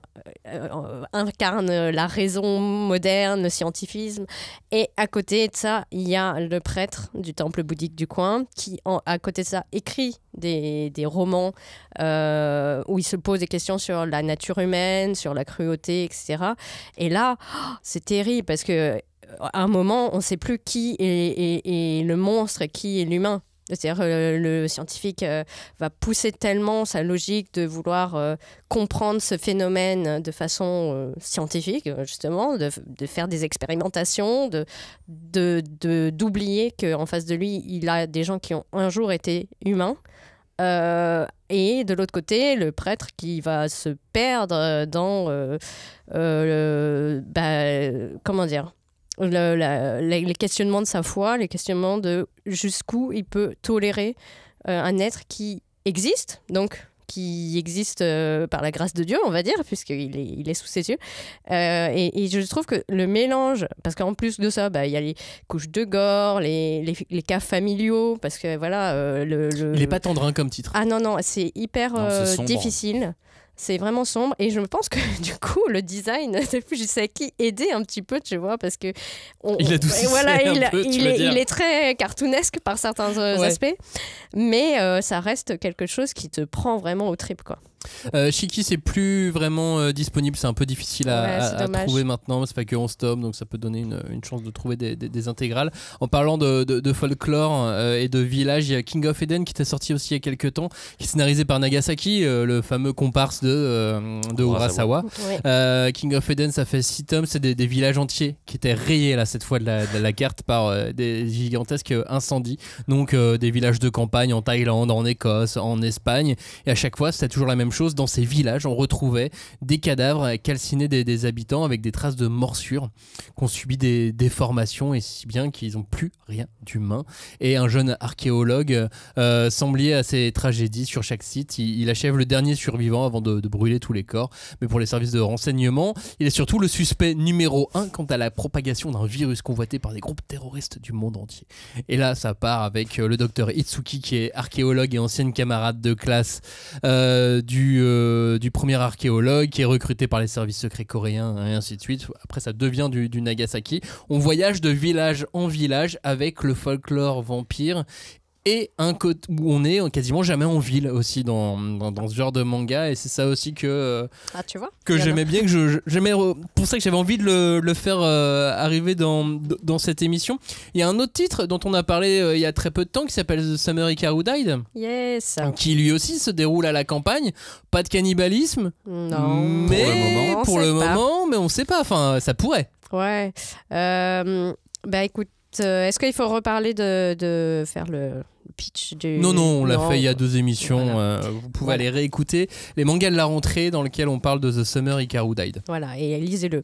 incarne la raison moderne, le scientifisme, et à côté de ça il y a le prêtre du temple bouddhique du coin qui à côté de ça écrit des romans où il se pose des questions sur la nature humaine, sur la cruauté, etc. Et là c'est terrible, parce que à un moment on ne sait plus qui est le monstre et qui est l'humain. C'est-à-dire le scientifique va pousser tellement sa logique de vouloir comprendre ce phénomène de façon scientifique, justement, de faire des expérimentations, d'oublier qu'en face de lui, il a des gens qui ont un jour été humains. Et de l'autre côté, le prêtre qui va se perdre dans comment dire, les questionnements de sa foi, les questionnements de jusqu'où il peut tolérer un être qui existe, donc qui existe par la grâce de Dieu, on va dire, puisqu'il est sous ses yeux. Et je trouve que le mélange, parce qu'en plus de ça, il y a les couches de gore, les cas familiaux, parce que voilà... Il n'est pas tendrin comme titre. Ah non, c'est hyper difficile. C'est vraiment sombre, et je pense que du coup le design de Fujisaki aidait un petit peu, tu vois, parce que il est très cartoonesque par certains aspects, mais ça reste quelque chose qui te prend vraiment au trip, quoi. Shiki, c'est plus vraiment disponible, c'est un peu difficile à trouver maintenant, c'est pas que 11 tomes, donc ça peut donner une chance de trouver des intégrales. En parlant de folklore et de village, il y a King of Eden qui était sorti aussi il y a quelques temps, qui est scénarisé par Nagasaki, le fameux comparse de Urasawa. Ouais. King of Eden, ça fait 6 tomes, c'est des villages entiers qui étaient rayés là cette fois de la carte par des gigantesques incendies, donc des villages de campagne en Thaïlande, en Écosse, en Espagne, et à chaque fois c'était toujours la même chose. Dans ces villages, on retrouvait des cadavres calcinés des habitants avec des traces de morsures qui ont subi des déformations, et si bien qu'ils n'ont plus rien d'humain. Et un jeune archéologue semble lié à ces tragédies. Sur chaque site, il achève le dernier survivant avant de brûler tous les corps. Mais pour les services de renseignement, il est surtout le suspect numéro 1 quant à la propagation d'un virus convoité par des groupes terroristes du monde entier. Et là, ça part avec le docteur Itsuki, qui est archéologue et ancienne camarade de classe du premier archéologue, qui est recruté par les services secrets coréens, et ainsi de suite. Après, ça devient du Nagasaki. On voyage de village en village avec le folklore vampire, et un côté où on est quasiment jamais en ville aussi dans ce genre de manga, et c'est ça aussi que tu vois, que j'aimais bien, que j'aimais, pour ça que j'avais envie de le faire arriver dans cette émission. Il y a un autre titre dont on a parlé il y a très peu de temps qui s'appelle The Summer Hikaru Died, qui lui aussi se déroule à la campagne. Pas de cannibalisme, non, mais pour le moment mais on sait pas, enfin ça pourrait. Ouais, écoute, Est-ce qu'il faut reparler de faire le pitch du... Non, on l'a fait il y a 2 émissions. Voilà. Vous pouvez aller réécouter les mangas de la rentrée dans lesquels on parle de The Summer Hikaru Died. Voilà, et lisez-le.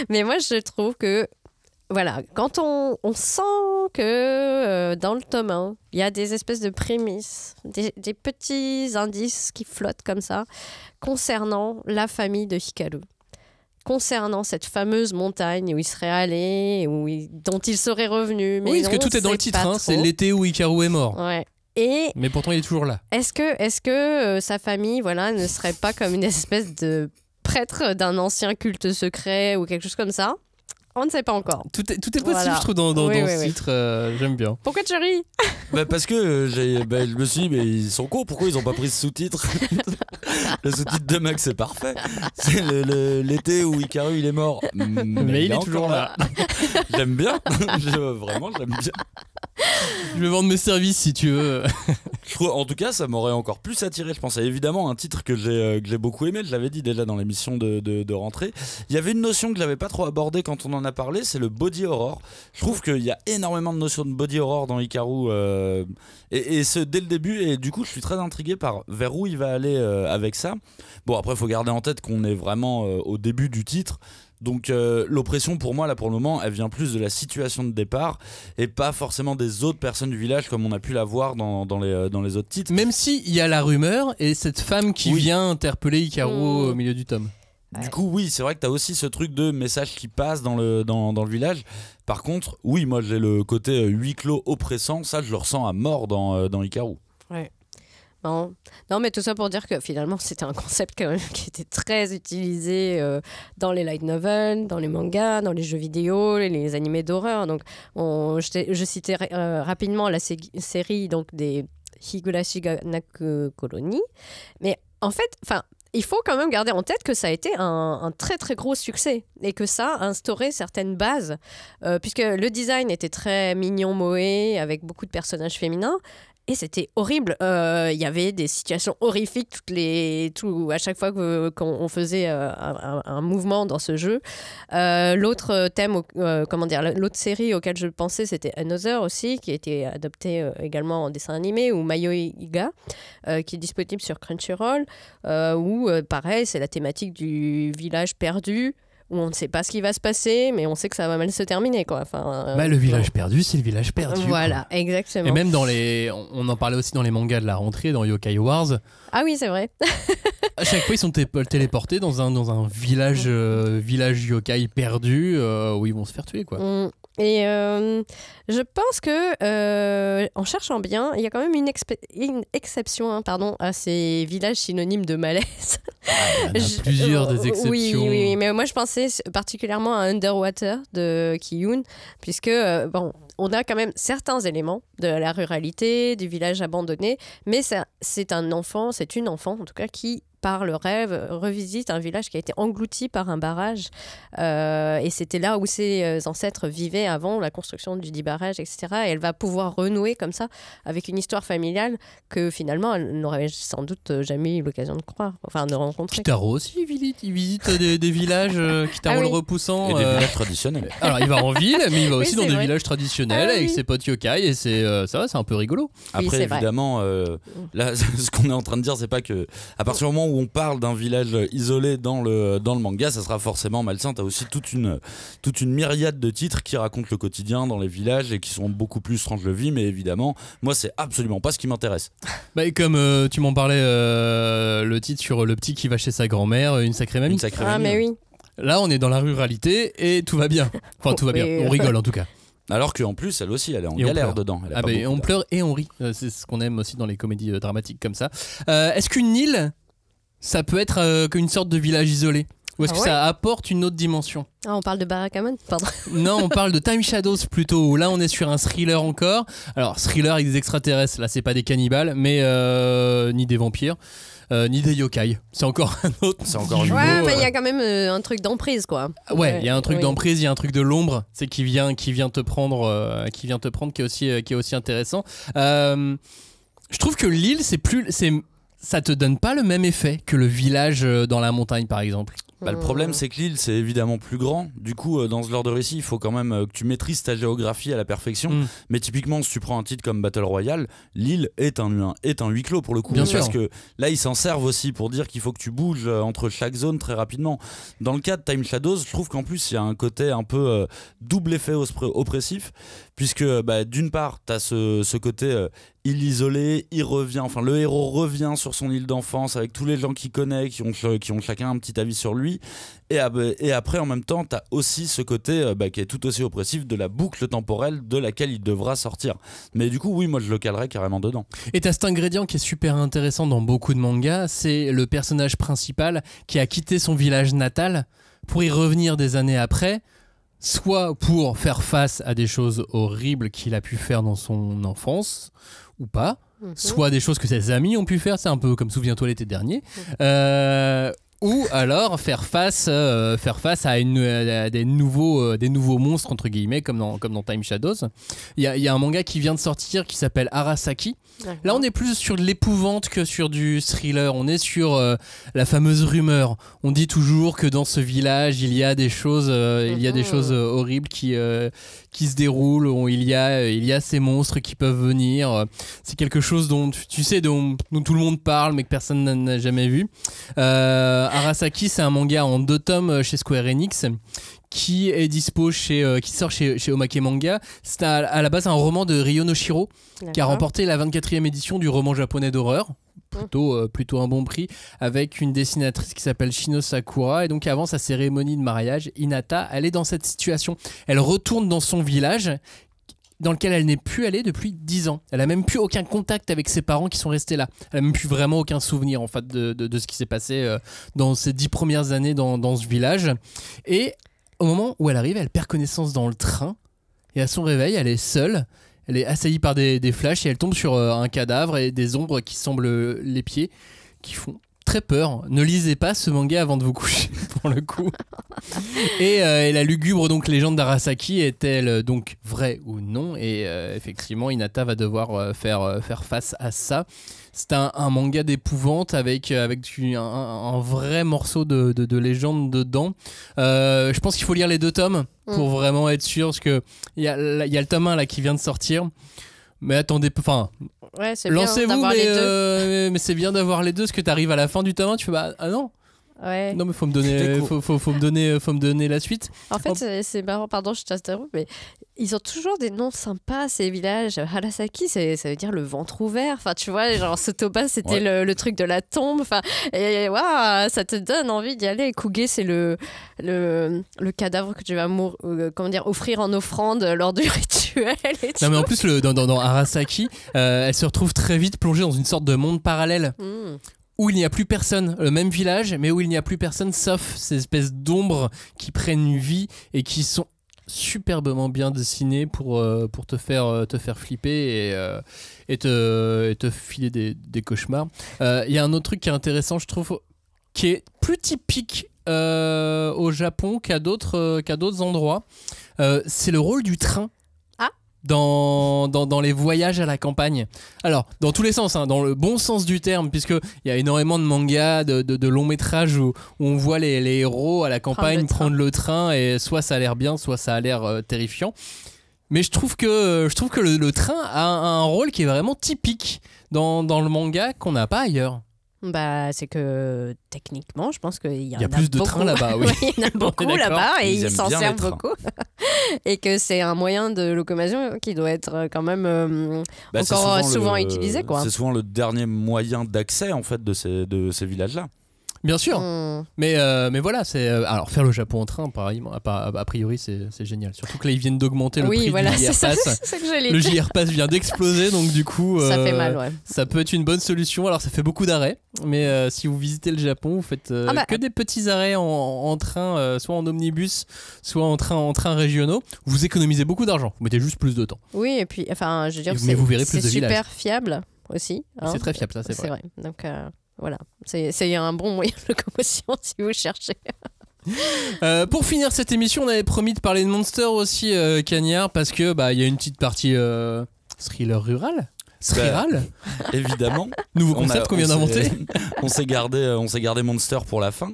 Mais moi, je trouve que, voilà, quand on sent que dans le tome 1, il y a des espèces de prémices, des petits indices qui flottent comme ça, concernant la famille de Hikaru. Concernant cette fameuse montagne où il serait allé, dont il serait revenu. Mais oui, parce que tout est dans le titre, c'est l'été où Hikaru est mort. Ouais. Mais pourtant, il est toujours là. Est-ce que sa famille ne serait pas comme une espèce de prêtre d'un ancien culte secret ou quelque chose comme ça ? On ne sait pas encore. Tout est possible, je trouve, dans ce titre. J'aime bien. Pourquoi tu ris ? Parce que je me suis dit, mais ils sont cons, pourquoi ils n'ont pas pris ce sous-titre ? Le sous-titre de Max, c'est parfait. C'est l'été où Hikaru il est mort. Mais il est toujours là. J'aime bien. Vraiment, j'aime bien. Je vais vendre mes services si tu veux. En tout cas, ça m'aurait encore plus attiré. Je pense évidemment un titre que j'ai beaucoup aimé. Je l'avais dit déjà dans l'émission de rentrée. Il y avait une notion que je n'avais pas trop abordée quand on en a parlé, c'est le body horror. Je trouve qu'il y a énormément de notions de body horror dans Hikaru et ce dès le début, et du coup je suis très intrigué par vers où il va aller avec ça. Bon, après il faut garder en tête qu'on est vraiment au début du titre. Donc l'oppression pour moi là pour le moment elle vient plus de la situation de départ et pas forcément des autres personnes du village comme on a pu la voir dans les autres titres. Même si il y a la rumeur et cette femme qui vient interpeller Hikaru au milieu du tome. Du coup oui, c'est vrai que t'as aussi ce truc de message qui passe dans le village. Par contre oui, moi j'ai le côté huis clos oppressant, ça je le ressens à mort dans Hikaru. Ouais. Non, mais tout ça pour dire que finalement c'était un concept quand même qui était très utilisé dans les light novels, dans les mangas, dans les jeux vidéo, les animés d'horreur. Donc je citais rapidement la série donc des Higurashi ga Naku Colony, mais en fait, il faut quand même garder en tête que ça a été un très très gros succès et que ça a instauré certaines bases puisque le design était très mignon moé avec beaucoup de personnages féminins. Et c'était horrible. Il y avait des situations horrifiques à chaque fois qu'on faisait un mouvement dans ce jeu. L'autre thème, l'autre série auquel je pensais, c'était Another aussi, qui a été adoptée également en dessin animé, ou Mayoiga, qui est disponible sur Crunchyroll, où pareil, c'est la thématique du village perdu, où on ne sait pas ce qui va se passer, mais on sait que ça va mal se terminer, quoi. Le village perdu, c'est le village perdu. Voilà, quoi. Exactement. Et même on en parlait aussi dans les mangas de la rentrée, dans Yokai Wars. Ah oui, c'est vrai. À chaque fois, ils sont téléportés dans un village yokai perdu où ils vont se faire tuer, quoi. Et je pense que en cherchant bien, il y a quand même une exception à ces villages synonymes de malaise. Il y en a plusieurs des exceptions. Oui, mais moi je pensais particulièrement à Underwater de Kiyun, puisque on a quand même certains éléments de la ruralité, du village abandonné, mais c'est une enfant en tout cas, qui par le rêve, revisite un village qui a été englouti par un barrage. Et c'était là où ses ancêtres vivaient avant la construction du dit barrage, etc. Et elle va pouvoir renouer comme ça avec une histoire familiale que finalement, elle n'aurait sans doute jamais eu l'occasion de de rencontrer. Kitaro aussi, il visite des villages, Kitaro le repoussant. Et des villages traditionnels. Alors, il va en ville, mais il va aussi dans des villages traditionnels avec ses potes yokai, et ça va, c'est un peu rigolo. Après, évidemment, là, ce qu'on est en train de dire, c'est pas que à partir du moment où on parle d'un village isolé dans le manga, ça sera forcément malsain. T'as aussi toute une myriade de titres qui racontent le quotidien dans les villages et qui sont beaucoup plus tranches de vie, mais évidemment, moi, c'est absolument pas ce qui m'intéresse. Et comme tu m'en parlais, le titre sur le petit qui va chez sa grand-mère, une sacrée mamie. Mais oui. Là, on est dans la ruralité et tout va bien. Enfin, tout va bien. On rigole en tout cas. Alors qu'en plus, elle aussi, elle est en galère dedans. On pleure et on rit. C'est ce qu'on aime aussi dans les comédies dramatiques comme ça. Est-ce qu'une île, ça peut être une sorte de village isolé ? Ou est-ce que ça apporte une autre dimension ? On parle de Barakamon, pardon. Non, on parle de Time Shadows plutôt. Là, on est sur un thriller encore. Alors, thriller avec des extraterrestres. Là, c'est pas des cannibales, mais ni des vampires. Ni des yokai. C'est encore un autre. C'est encore niveau. Ouais, mais il y a quand même un truc d'emprise, quoi. Ouais, il y a un truc d'emprise, il y a un truc de l'ombre, c'est qui vient te prendre, qui est aussi intéressant. Je trouve que l'île, ça te donne pas le même effet que le village dans la montagne, par exemple. Le problème, c'est que l'île, c'est évidemment plus grand. Du coup, dans ce genre de récit, il faut quand même que tu maîtrises ta géographie à la perfection. Mais typiquement, si tu prends un titre comme Battle Royale, l'île est un huis clos pour le coup. Bien sûr. Parce que là, ils s'en servent aussi pour dire qu'il faut que tu bouges entre chaque zone très rapidement. Dans le cas de Time Shadows, je trouve qu'en plus, il y a un côté un peu double effet oppressif. Puisque d'une part, tu as ce côté... il isolé, il revient, enfin le héros revient sur son île d'enfance avec tous les gens qu'il connaît, qui ont chacun un petit avis sur lui. Et après, en même temps, t'as aussi ce côté qui est tout aussi oppressif de la boucle temporelle de laquelle il devra sortir. Mais du coup, oui, moi je le calerais carrément dedans. Et t'as cet ingrédient qui est super intéressant dans beaucoup de mangas, c'est le personnage principal qui a quitté son village natal pour y revenir des années après, soit pour faire face à des choses horribles qu'il a pu faire dans son enfance, ou pas, soit des choses que ses amis ont pu faire, c'est un peu comme Souviens-toi l'été dernier, ou alors faire face à des nouveaux monstres entre guillemets comme dans Time Shadows. Il y a un manga qui vient de sortir qui s'appelle Arasaki. D'accord. Là on est plus sur de l'épouvante que sur du thriller, on est sur la fameuse rumeur. On dit toujours que dans ce village il y a des choses horribles qui se déroulent, il y a ces monstres qui peuvent venir. C'est quelque chose dont tu sais dont tout le monde parle mais que personne n'a jamais vu. Arasaki, c'est un manga en 2 tomes chez Square Enix qui est dispo qui sort chez Omake Manga. C'est à la base un roman de Ryo Noshiro qui a remporté la 24e édition du roman japonais d'horreur. Plutôt un bon prix, avec une dessinatrice qui s'appelle Shino Sakura. Et donc avant sa cérémonie de mariage, Hinata, elle est dans cette situation. Elle retourne dans son village dans lequel elle n'est plus allée depuis 10 ans. Elle a même plus aucun contact avec ses parents qui sont restés là. Elle a même plus vraiment aucun souvenir en fait de ce qui s'est passé dans ces 10 premières années dans ce village. Et au moment où elle arrive, elle perd connaissance dans le train. Et à son réveil, elle est seule. Elle est assaillie par des flashs et elle tombe sur un cadavre et des ombres qui semblent les pieds, qui font très peur. Ne lisez pas ce manga avant de vous coucher, pour le coup. Et la lugubre donc légende d'Arasaki est-elle donc vraie ou non? Et effectivement, Hinata va devoir faire face à ça. C'est un manga d'épouvante avec un vrai morceau de légende dedans. Je pense qu'il faut lire les 2 tomes pour vraiment être sûr, parce que il y a le tome 1 là qui vient de sortir. Mais attendez, enfin, ouais, lancez-vous, mais c'est bien d'avoir les deux, parce que t'arrives à la fin du tome 1, tu fais ah non. Ouais. Non mais faut me donner la suite. En fait c'est marrant, pardon je t'interromps, mais ils ont toujours des noms sympas ces villages. Arasaki ça veut dire le ventre ouvert, enfin tu vois, genre Sotoba c'était le truc de la tombe, enfin et waouh, ça te donne envie d'y aller. Kuge c'est le cadavre que tu vas offrir en offrande lors du rituel et tout. Non mais en plus dans Arasaki elle se retrouve très vite plongée dans une sorte de monde parallèle. Où il n'y a plus personne, le même village, mais où il n'y a plus personne sauf ces espèces d'ombres qui prennent vie et qui sont superbement bien dessinées pour te faire flipper et te filer des cauchemars. Il y a un autre truc qui est intéressant, je trouve, qui est plus typique au Japon qu'à d'autres endroits. C'est le rôle du train. Dans les voyages à la campagne. Alors, dans tous les sens, hein, dans le bon sens du terme, puisqu'il y a énormément de mangas, de longs métrages où on voit les héros à la campagne prendre le train, et soit ça a l'air bien, soit ça a l'air terrifiant. Mais je trouve que le train a un rôle qui est vraiment typique dans le manga qu'on n'a pas ailleurs. Bah, c'est que techniquement, je pense qu'il y a plus de trains là-bas. Oui. Il y en a beaucoup là-bas et ils s'en servent beaucoup. Et que c'est un moyen de locomotion qui doit être quand même encore souvent utilisé, quoi. C'est souvent le dernier moyen d'accès en fait de ces villages-là. Bien sûr, mais voilà, alors faire le Japon en train, pareil, a priori c'est génial. Surtout que là ils viennent d'augmenter le prix du JR Pass. Le JR Pass vient d'exploser, donc du coup ça fait mal, ouais. Ça peut être une bonne solution. Alors ça fait beaucoup d'arrêts, mais si vous visitez le Japon, vous faites que des petits arrêts en train, soit en omnibus, soit en train régionaux. Vous économisez beaucoup d'argent. Vous mettez juste plus de temps. Oui, et puis enfin, je veux dire, vous verrez plus de super villages. Fiable aussi. Hein. C'est très fiable, ça c'est vrai. Donc voilà, c'est un bon moyen de locomotion si vous cherchez. Pour finir cette émission, on avait promis de parler de Monster aussi, Cagnard, parce que y a une petite partie thriller rural. Sriral, évidemment. nouveau concept qu'on vient d'inventer. On s'est gardé Monster pour la fin.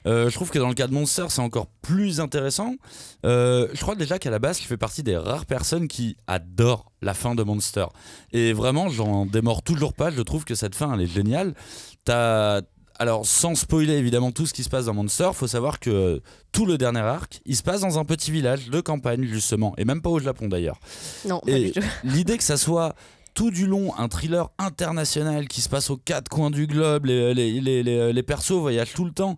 Je trouve que dans le cas de Monster, c'est encore plus intéressant. Je crois déjà qu'à la base, je fais partie des rares personnes qui adorent la fin de Monster. Et vraiment, j'en démords toujours pas. Je trouve que cette fin, elle est géniale. Alors, sans spoiler évidemment tout ce qui se passe dans Monster, faut savoir que tout le dernier arc, il se passe dans un petit village de campagne justement, et même pas au Japon d'ailleurs. Non, pas du tout. L'idée que ça soit tout du long un thriller international qui se passe aux quatre coins du globe, les persos voyagent tout le temps,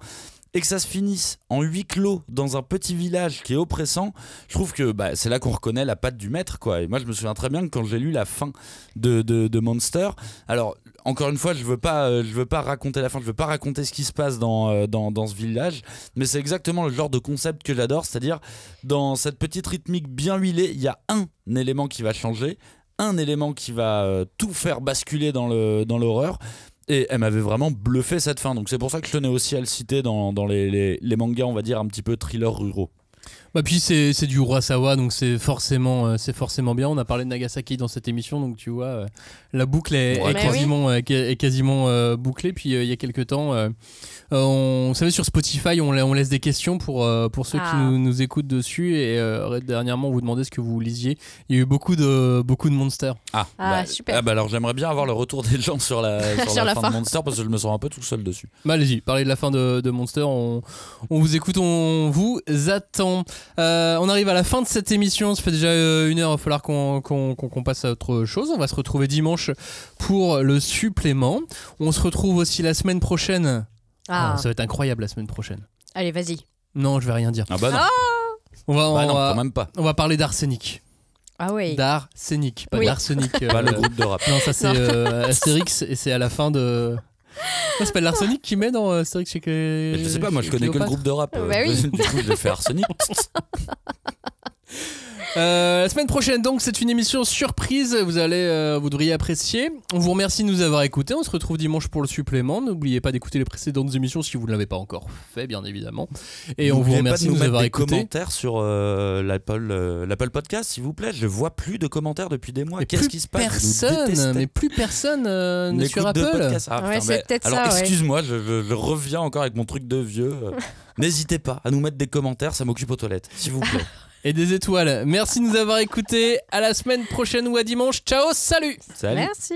et que ça se finisse en huis clos dans un petit village qui est oppressant, je trouve que c'est là qu'on reconnaît la patte du maître, quoi. Et moi je me souviens très bien que quand j'ai lu la fin de Monster, alors encore une fois je veux pas raconter la fin, je veux pas raconter ce qui se passe dans ce village, mais c'est exactement le genre de concept que j'adore, c'est-à-dire dans cette petite rythmique bien huilée, il y a un élément qui va changer, un élément qui va tout faire basculer dans l'horreur. Et elle m'avait vraiment bluffé cette fin, donc c'est pour ça que je tenais aussi à le citer dans les mangas, on va dire un petit peu thriller ruraux. Puis c'est du Urasawa, donc c'est forcément bien. On a parlé de Nagasaki dans cette émission, donc tu vois, la boucle est quasiment bouclée. Puis il y a quelques temps, vous savez, sur Spotify, on laisse des questions pour ceux qui nous écoutent dessus. Et dernièrement, on vous demandait ce que vous lisiez. Il y a eu beaucoup de Monster. Super. Alors j'aimerais bien avoir le retour des gens sur la fin de Monster, parce que je me sens un peu tout seul dessus. Allez-y, parlez de la fin de Monster. On vous écoute, on vous attend. On arrive à la fin de cette émission, ça fait déjà 1 heure, il va falloir qu'on passe à autre chose. On va se retrouver dimanche pour le supplément. On se retrouve aussi la semaine prochaine. Ça va être incroyable la semaine prochaine. Allez, vas-y. Non, je vais rien dire. Non. Quand même pas. On va parler d'Arsenic. Ah oui. D'Arsenic, pas d'Arsenic. Pas le groupe de rap. Non, ça c'est Astérix, et c'est à la fin de... Ça s'appelle l'Arsenic qui met dans Astérix chez que... Je sais pas, moi je connais que le groupe de rap. Oui. Du coup, je vais faire Arsenic. La semaine prochaine, donc, c'est une émission surprise. Vous devriez apprécier. On vous remercie de nous avoir écoutés. On se retrouve dimanche pour le supplément. N'oubliez pas d'écouter les précédentes émissions si vous ne l'avez pas encore fait, bien évidemment. Et on vous remercie de nous avoir écoutés. Commentaires sur l'Apple Podcast, s'il vous plaît. Je vois plus de commentaires depuis des mois. Qu'est-ce qui se passe? Plus personne n'est sur Apple. C'est peut-être alors, ça. excuse-moi, je reviens encore avec mon truc de vieux. N'hésitez pas à nous mettre des commentaires, ça m'occupe aux toilettes, s'il vous plaît. Et des étoiles. Merci de nous avoir écoutés. À la semaine prochaine ou à dimanche. Ciao, salut. Salut. Merci.